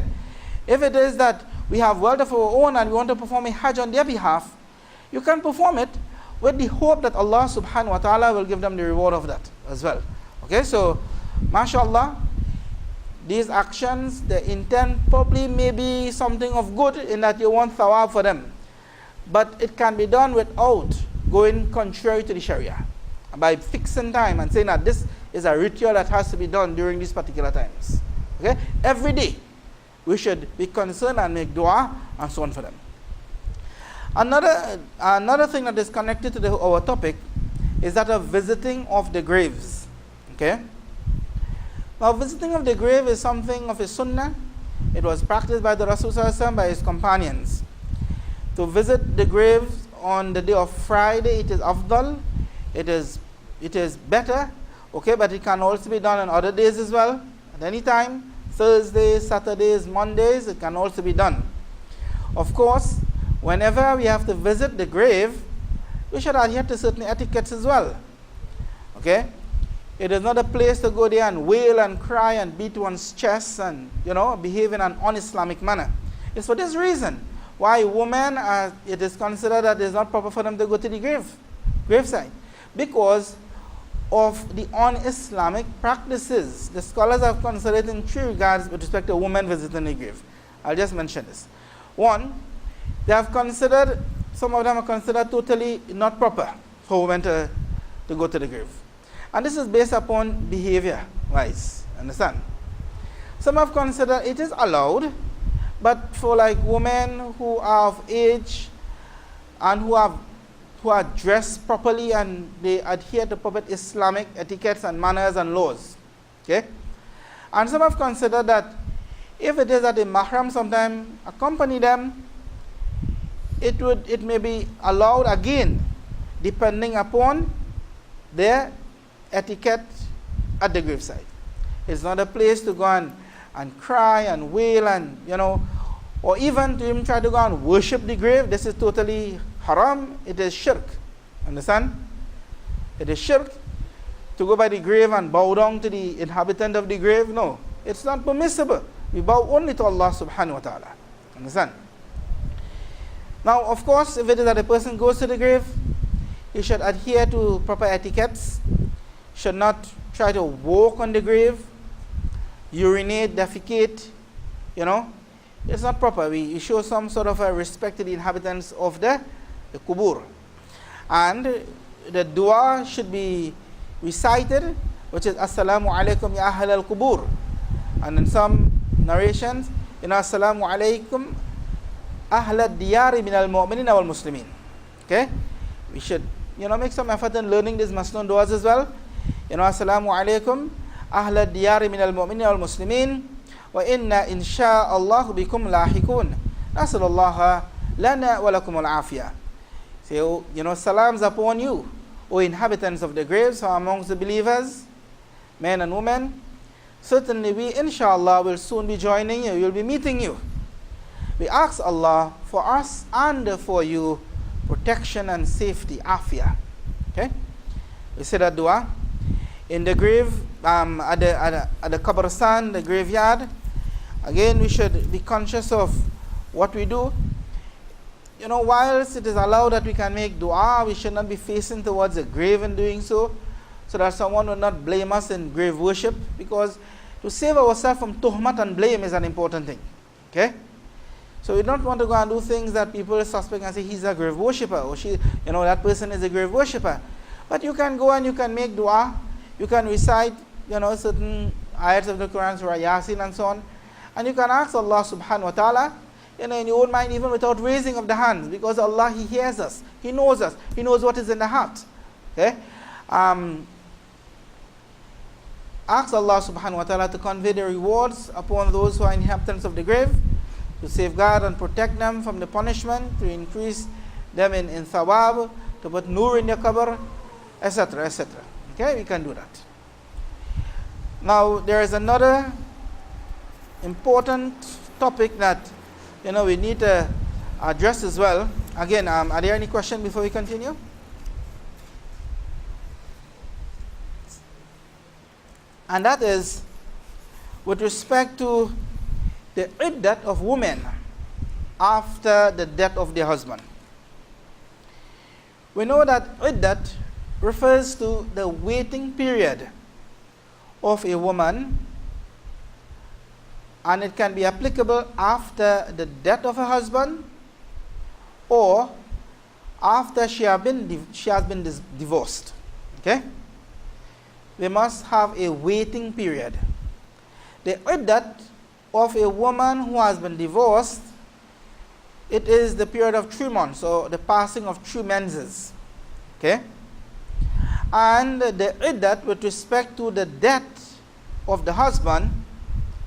If it is that we have wealth of our own and we want to perform a hajj on their behalf, you can perform it with the hope that Allah subhanahu wa ta'ala will give them the reward of that as well. Okay, so mashallah, these actions, the intent probably may be something of good in that you want thawab for them, but it can be done without going contrary to the Sharia, by fixing time and saying that this is a ritual that has to be done during these particular times. Okay, every day we should be concerned and make dua and so on for them. Another thing that is connected to our topic is that of visiting of the graves. Okay, now visiting of the grave is something of a sunnah. It was practiced by the Rasul sallallahu alaihi wasallam, by his companions. To visit the graves on the day of Friday, it is afdal, it is better, okay, but it can also be done on other days as well, at any time, Thursdays, Saturdays, Mondays, it can also be done. Of course, whenever we have to visit the grave, we should adhere to certain etiquettes as well. Okay? It is not a place to go there and wail and cry and beat one's chest and, behave in an un-Islamic manner. It's for this reason why women, it is considered that it is not proper for them to go to the graveside. Because of the un-Islamic practices. The scholars have considered in three regards with respect to a woman visiting the grave. I'll just mention this. One, some of them are considered totally not proper for women to go to the grave. And this is based upon behavior-wise, understand? Some have considered it is allowed, but for like women who are of age and who are dressed properly and they adhere to proper Islamic etiquettes and manners and laws. Okay? And some have considered that if it is that a mahram sometimes accompany them, it may be allowed again, depending upon their etiquette at the graveside. It's not a place to go and cry and wail and, or even to even try to go and worship the grave. This is totally haram. It is shirk. Understand? It is shirk to go by the grave and bow down to the inhabitant of the grave. No, it's not permissible. We bow only to Allah subhanahu wa ta'ala. Understand? Now, of course, if it is that a person goes to the grave, he should adhere to proper etiquettes, should not try to walk on the grave, urinate, defecate, It's not proper. We show some sort of a respect to the inhabitants of the kubur. And the dua should be recited, which is Assalamu alaikum ya ahl al-kubur. And in some narrations, Assalamu alaikum ahl al-diyari min al-mu'minin wal muslimin. Okay? We should, make some effort in learning these masnoon duas as well. Assalamu alaikum ahl al-diyari min al-mu'minin wal muslimin. Wa inna insha'Allah bikum lahikun. Nasallallahu lana wa lakum al-afiyah. So, salams upon you, O inhabitants of the graves, who are amongst the believers, men and women. Certainly we, inshallah, will soon be joining you. We will be meeting you. We ask Allah for us and for you protection and safety, afiyah. Okay? We say that dua. In the grave, at the qabristan, the graveyard, again, we should be conscious of what we do. Whilst it is allowed that we can make dua, we should not be facing towards the grave in doing so that someone will not blame us in grave worship, because to save ourselves from tuhmat and blame is an important thing. Okay? So we don't want to go and do things that people suspect and say he's a grave worshipper, or that person is a grave worshipper. But you can go and you can make dua, you can recite, certain ayats of the Quran, Surah Yasin and so on, and you can ask Allah subhanahu wa ta'ala, in your own mind, even without raising of the hands, because Allah, He hears us, He knows us, He knows what is in the heart. Okay? Ask Allah subhanahu wa ta'ala to convey the rewards upon those who are inhabitants of the grave, to safeguard and protect them from the punishment, to increase them in thawab, to put nur in their qabr, etc., etc. Okay, we can do that. Now, there is another important topic that we need to address as well. Again, are there any questions before we continue? And that is with respect to the iddat of women after the death of their husband. We know that iddat refers to the waiting period of a woman, and it can be applicable after the death of her husband or after she has been divorced. Okay? We must have a waiting period. The iddat of a woman who has been divorced, it is the period of 3 months, or the passing of 3 menses. Okay? And the iddat with respect to the death of the husband,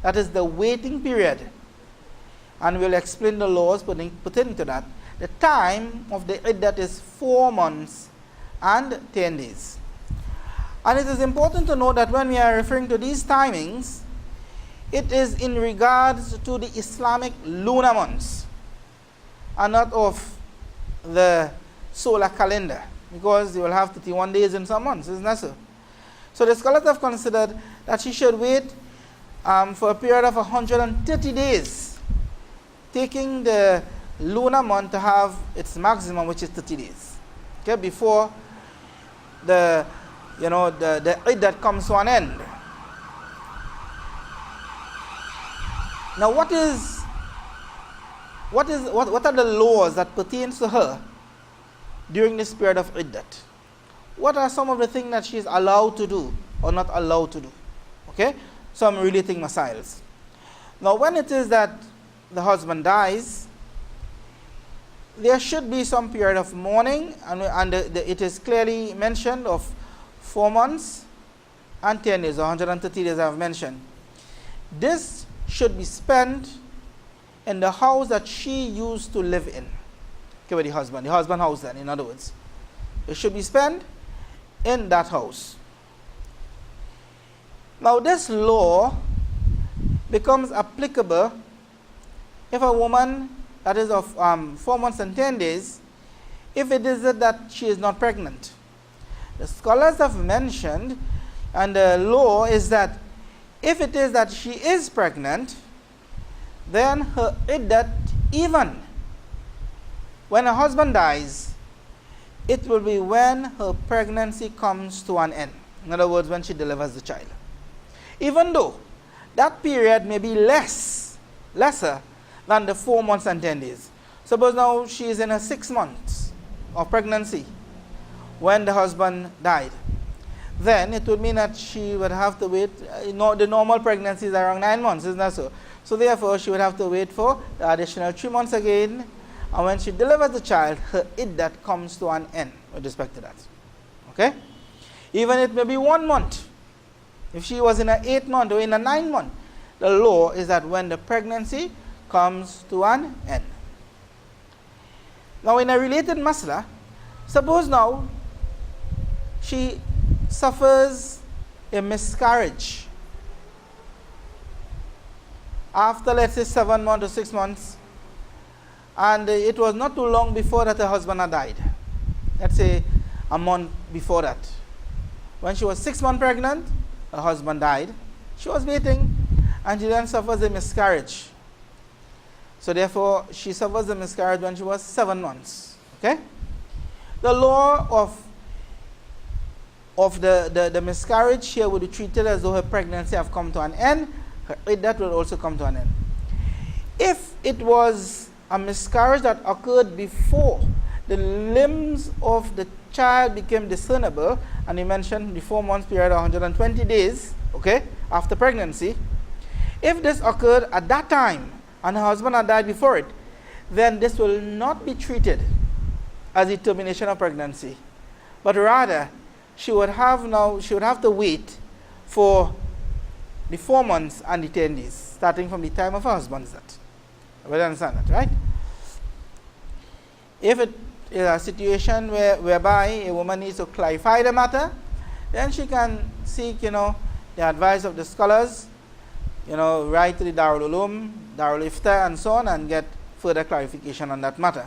that is the waiting period. And we'll explain the laws pertaining to that. The time of the iddat is 4 months and 10 days. And it is important to note that when we are referring to these timings, it is in regards to the Islamic lunar months and not of the solar calendar. because you will have 31 days in some months, isn't that so? So the scholars have considered that she should wait for a period of 130 days, taking the lunar month to have its maximum, which is 30 days, okay, before the iddat comes to an end. Now, what are the laws that pertain to her during this period of iddat? What are some of the things that she is allowed to do or not allowed to do? Okay, some relating masails. Now, when it is that the husband dies, there should be some period of mourning, and it is clearly mentioned of 4 months and 10 days, 130 days I have mentioned. This should be spent in the house that she used to live in. Okay, with the husband house then, in other words. It should be spent in that house. Now, this law becomes applicable if a woman that is of 4 months and 10 days, if it is that she is not pregnant. The scholars have mentioned, and the law is that if it is that she is pregnant, then her iddat, even when her husband dies, it will be when her pregnancy comes to an end. In other words, when she delivers the child. Even though that period may be lesser than the 4 months and 10 days. Suppose now she is in her 6 months of pregnancy when the husband died. Then it would mean that she would have to wait. The normal pregnancy is around 9 months, isn't that so? So therefore, she would have to wait for the additional 3 months again. And when she delivers the child, her iddat comes to an end with respect to that. Okay? Even it may be 1 month. If she was in an 8 month or in a 9 month, the law is that when the pregnancy comes to an end. Now, in a related masla, suppose now she suffers a miscarriage after, let's say, 7 months or 6 months, and it was not too long before that her husband had died. Let's say a month before that. When she was 6 months pregnant, her husband died. She was waiting, and she then suffers a miscarriage. So therefore, she suffers a miscarriage when she was 7 months. Okay? The law of the miscarriage here would be treated as though her pregnancy have come to an end. Her iddat will also come to an end. If it was a miscarriage that occurred before the limbs of the child became discernible, and he mentioned the 4 months period, 120 days, okay, after pregnancy. If this occurred at that time and her husband had died before it, then this will not be treated as a termination of pregnancy, but rather she would have to wait for the 4 months and the 10 days, starting from the time of her husband's death. We understand that, right? If it is a situation whereby a woman needs to clarify the matter, then she can seek, the advice of the scholars, write to the Darul Uloom, Darul Ifta, and so on, and get further clarification on that matter.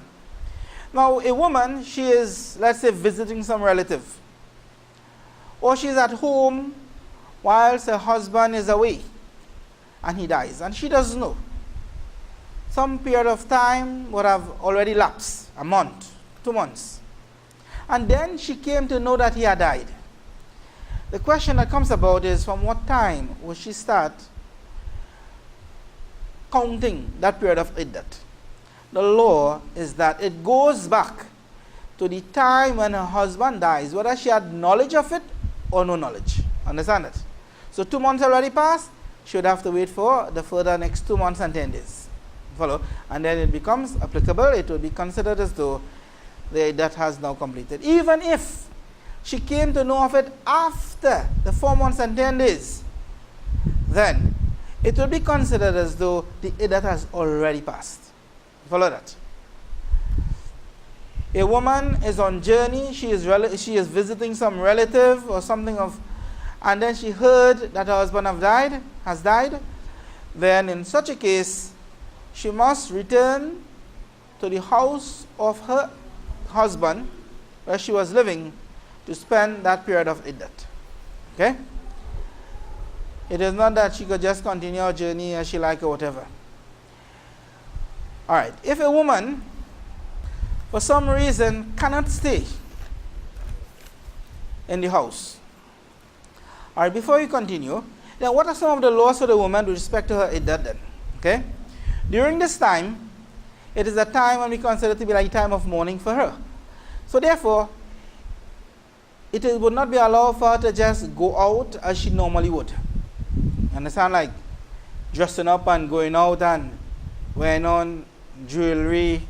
Now, a woman, she is, let's say, visiting some relative, or she's at home whilst her husband is away, and he dies, and she doesn't know. Some period of time would have already lapsed, a month, 2 months. And then she came to know that he had died. The question that comes about is, from what time will she start counting that period of iddat? The law is that it goes back to the time when her husband dies, whether she had knowledge of it or no knowledge. Understand it? So 2 months already passed, she would have to wait for the further next 2 months and 10 days. Follow? And then it becomes applicable. It will be considered as though that has now completed. Even if she came to know of it after the 4 months and 10 days, then it will be considered as though the iddat has already passed. Follow that? A woman is on journey, she is visiting some relative or something and then she heard that her husband has died, then in such a case, she must return to the house of her husband where she was living to spend that period of iddat. Okay? It is not that she could just continue her journey as she like or whatever. Alright, if a woman for some reason cannot stay in the house. Alright, before we continue, then what are some of the laws for the woman with respect to her iddat then? Okay? During this time, it is a time when we consider to be like a time of mourning for her. So therefore, it would not be allowed for her to just go out as she normally would. Understand? Like dressing up and going out and wearing on jewelry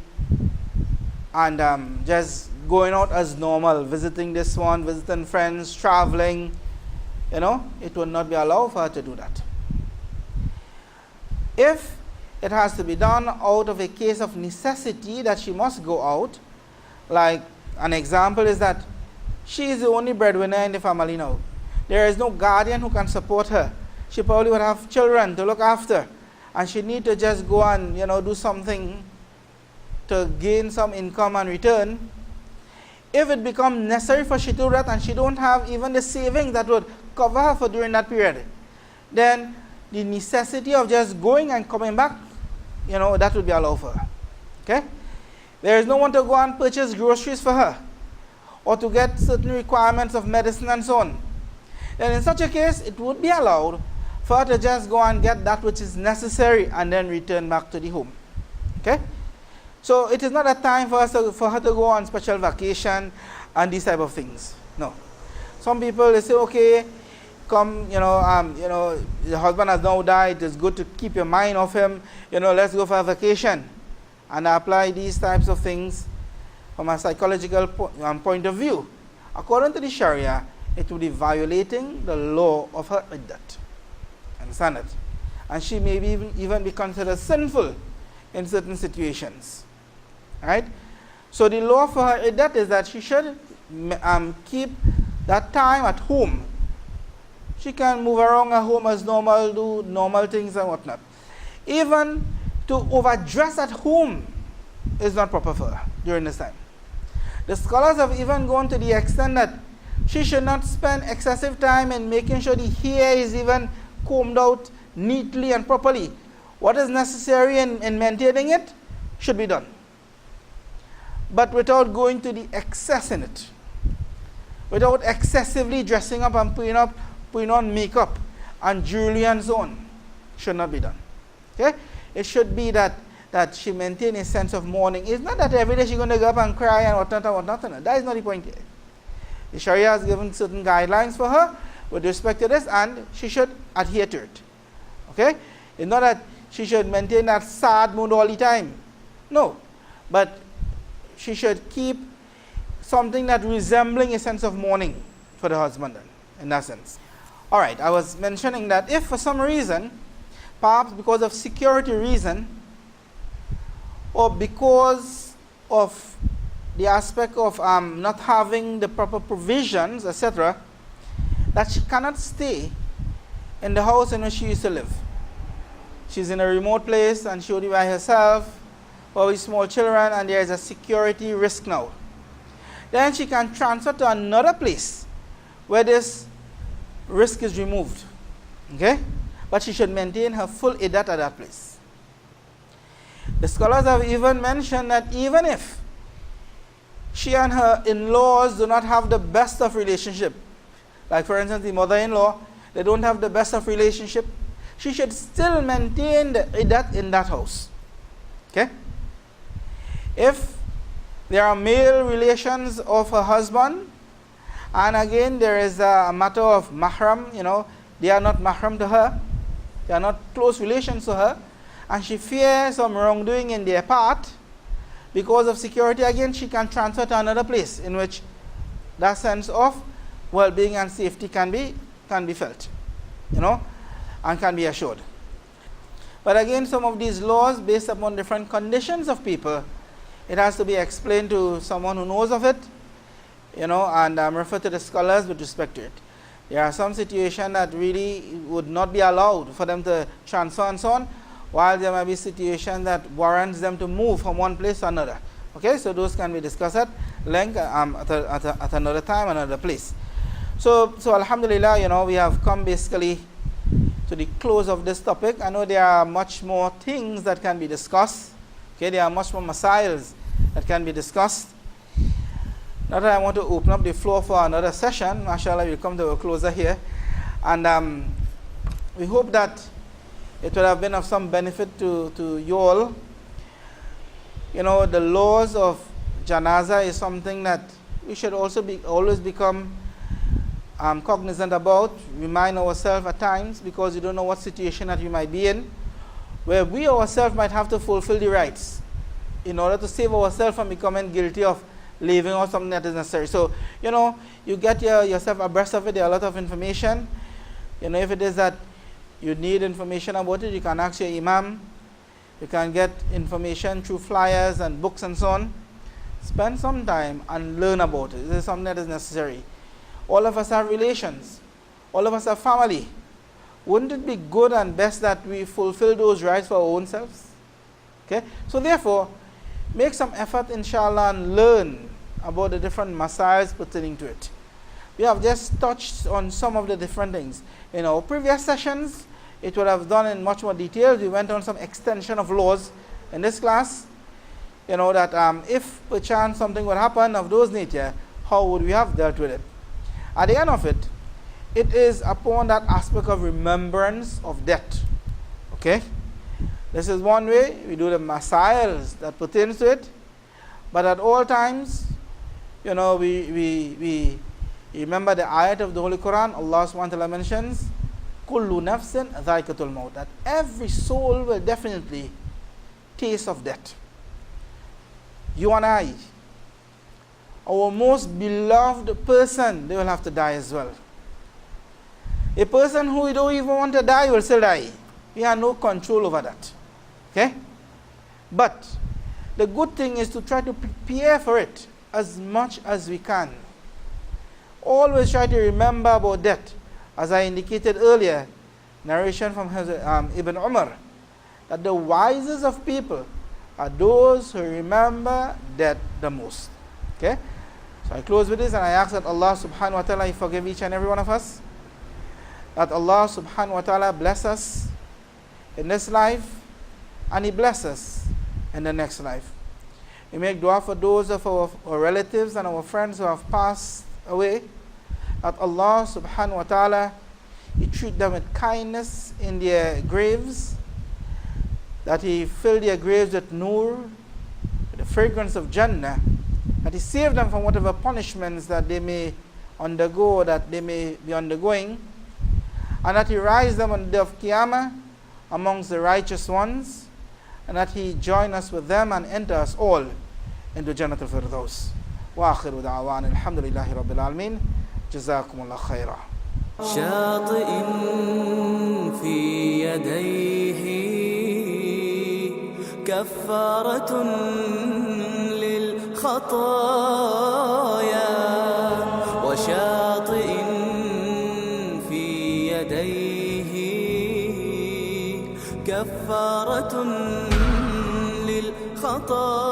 and just going out as normal, visiting this one, visiting friends, traveling. You know, it would not be allowed for her to do that. If it has to be done out of a case of necessity that she must go out, like an example is that she is the only breadwinner in the family now. There is no guardian who can support her. She probably would have children to look after, and she need to just go and, you know, do something to gain some income and return. If it becomes necessary for she to do that and she don't have even the savings that would cover her for during that period, then the necessity of just going and coming back, you know, that would be allowed for her. Okay? There is no one to go and purchase groceries for her or to get certain requirements of medicine and so on. Then in such a case, it would be allowed for her to just go and get that which is necessary and then return back to the home. Okay? So it is not a time for her to go on special vacation and these type of things. No. Some people, they say, okay, come, the husband has now died, it's good to keep your mind off him, let's go for a vacation. And I apply these types of things from a psychological point of view. According to the Sharia, it would be violating the law of her iddat. Understand it? And she may even be considered sinful in certain situations. Right? So the law for her iddat is that she should keep that time at home. She can move around at home as normal, do normal things and whatnot. Even to overdress at home is not proper for her during this time. The scholars have even gone to the extent that she should not spend excessive time in making sure the hair is even combed out neatly and properly. What is necessary in maintaining it should be done, but without going to the excess in it, without excessively dressing up and putting on makeup and jewelry and so on. Should not be done. Okay? It should be that she maintain a sense of mourning. It's not that every day she's going to go up and cry and whatnot. That is not the point here. The Sharia has given certain guidelines for her with respect to this, and she should adhere to it. Okay? It's not that she should maintain that sad mood all the time. No. But she should keep something that resembling a sense of mourning for the husband then, in that sense. Alright, I was mentioning that if for some reason, perhaps because of security reason, or because of the aspect of not having the proper provisions, etc., that she cannot stay in the house in which she used to live. She's in a remote place and she will be by herself, or with small children, and there is a security risk now. Then she can transfer to another place where this risk is removed. Okay? But she should maintain her full iddat at that place. The scholars have even mentioned that even if she and her in-laws do not have the best of relationship, like for instance the mother-in-law, they don't have the best of relationship, she should still maintain the iddat in that house. Okay? If there are male relations of her husband, and again there is a matter of mahram, they are not mahram to her, they are not close relations to her, and she fears some wrongdoing in their part, because of security, again she can transfer to another place in which that sense of well-being and safety can be felt, and can be assured. But again, some of these laws based upon different conditions of people, it has to be explained to someone who knows of it, and refer to the scholars with respect to it. There are some situations that really would not be allowed for them to transfer and so on, while there might be situations that warrants them to move from one place to another. Okay, so those can be discussed at length at another time, another place. So alhamdulillah, we have come basically to the close of this topic. I know there are much more things that can be discussed. Okay, there are much more masails that can be discussed. Now that I want to open up the floor for another session, mashallah, we'll come to a closer here. And we hope that it will have been of some benefit to you all. The laws of Janazah is something that we should also always become cognizant about, remind ourselves at times, because you don't know what situation that you might be in, where we ourselves might have to fulfill the rites in order to save ourselves from becoming guilty of leaving or something that is necessary. So, you get yourself abreast of it. There are a lot of information. If it is that you need information about it, you can ask your imam. You can get information through flyers and books and so on. Spend some time and learn about it. This is something that is necessary. All of us have relations. All of us have family. Wouldn't it be good and best that we fulfill those rights for our own selves? Okay? So therefore, make some effort, inshallah, and learn about the different masails pertaining to it. We have just touched on some of the different things. In our previous sessions, it would have done in much more detail. We went on some extension of laws in this class. That if perchance something would happen of those nature, how would we have dealt with it? At the end of it, it is upon that aspect of remembrance of death. Okay? This is one way. We do the masails that pertains to it. But at all times, we remember the ayat of the Holy Quran. Allah subhanahu wa ta'ala mentions, Kullu nafsin dhaikatul maut, that every soul will definitely taste of death. You and I, our most beloved person, they will have to die as well. A person who we don't even want to die will still die. We have no control over that. Okay? But the good thing is to try to prepare for it as much as we can. Always try to remember about death. As I indicated earlier, narration from Ibn Umar, that the wisest of people are those who remember death the most. Okay? So I close with this, and I ask that Allah subhanahu wa ta'ala forgive each and every one of us. That Allah subhanahu wa ta'ala bless us in this life, and He bless us in the next life. We make dua for those of our relatives and our friends who have passed away, that Allah subhanahu wa ta'ala, He treat them with kindness in their graves, that He fill their graves with nur, with the fragrance of Jannah, that He save them from whatever punishments that they may undergo, that they may be undergoing, and that He rise them on the day of Qiyamah amongst the righteous ones, and that He join us with them and enter us all into Jannatul Firdaus. Wa akhiru da'wan alhamdulillahi rabbil alamin. Jazakumullah khairah. شاطئ في يديه كفارة للخطايا وشاطئ في يديه كفارة للخطايا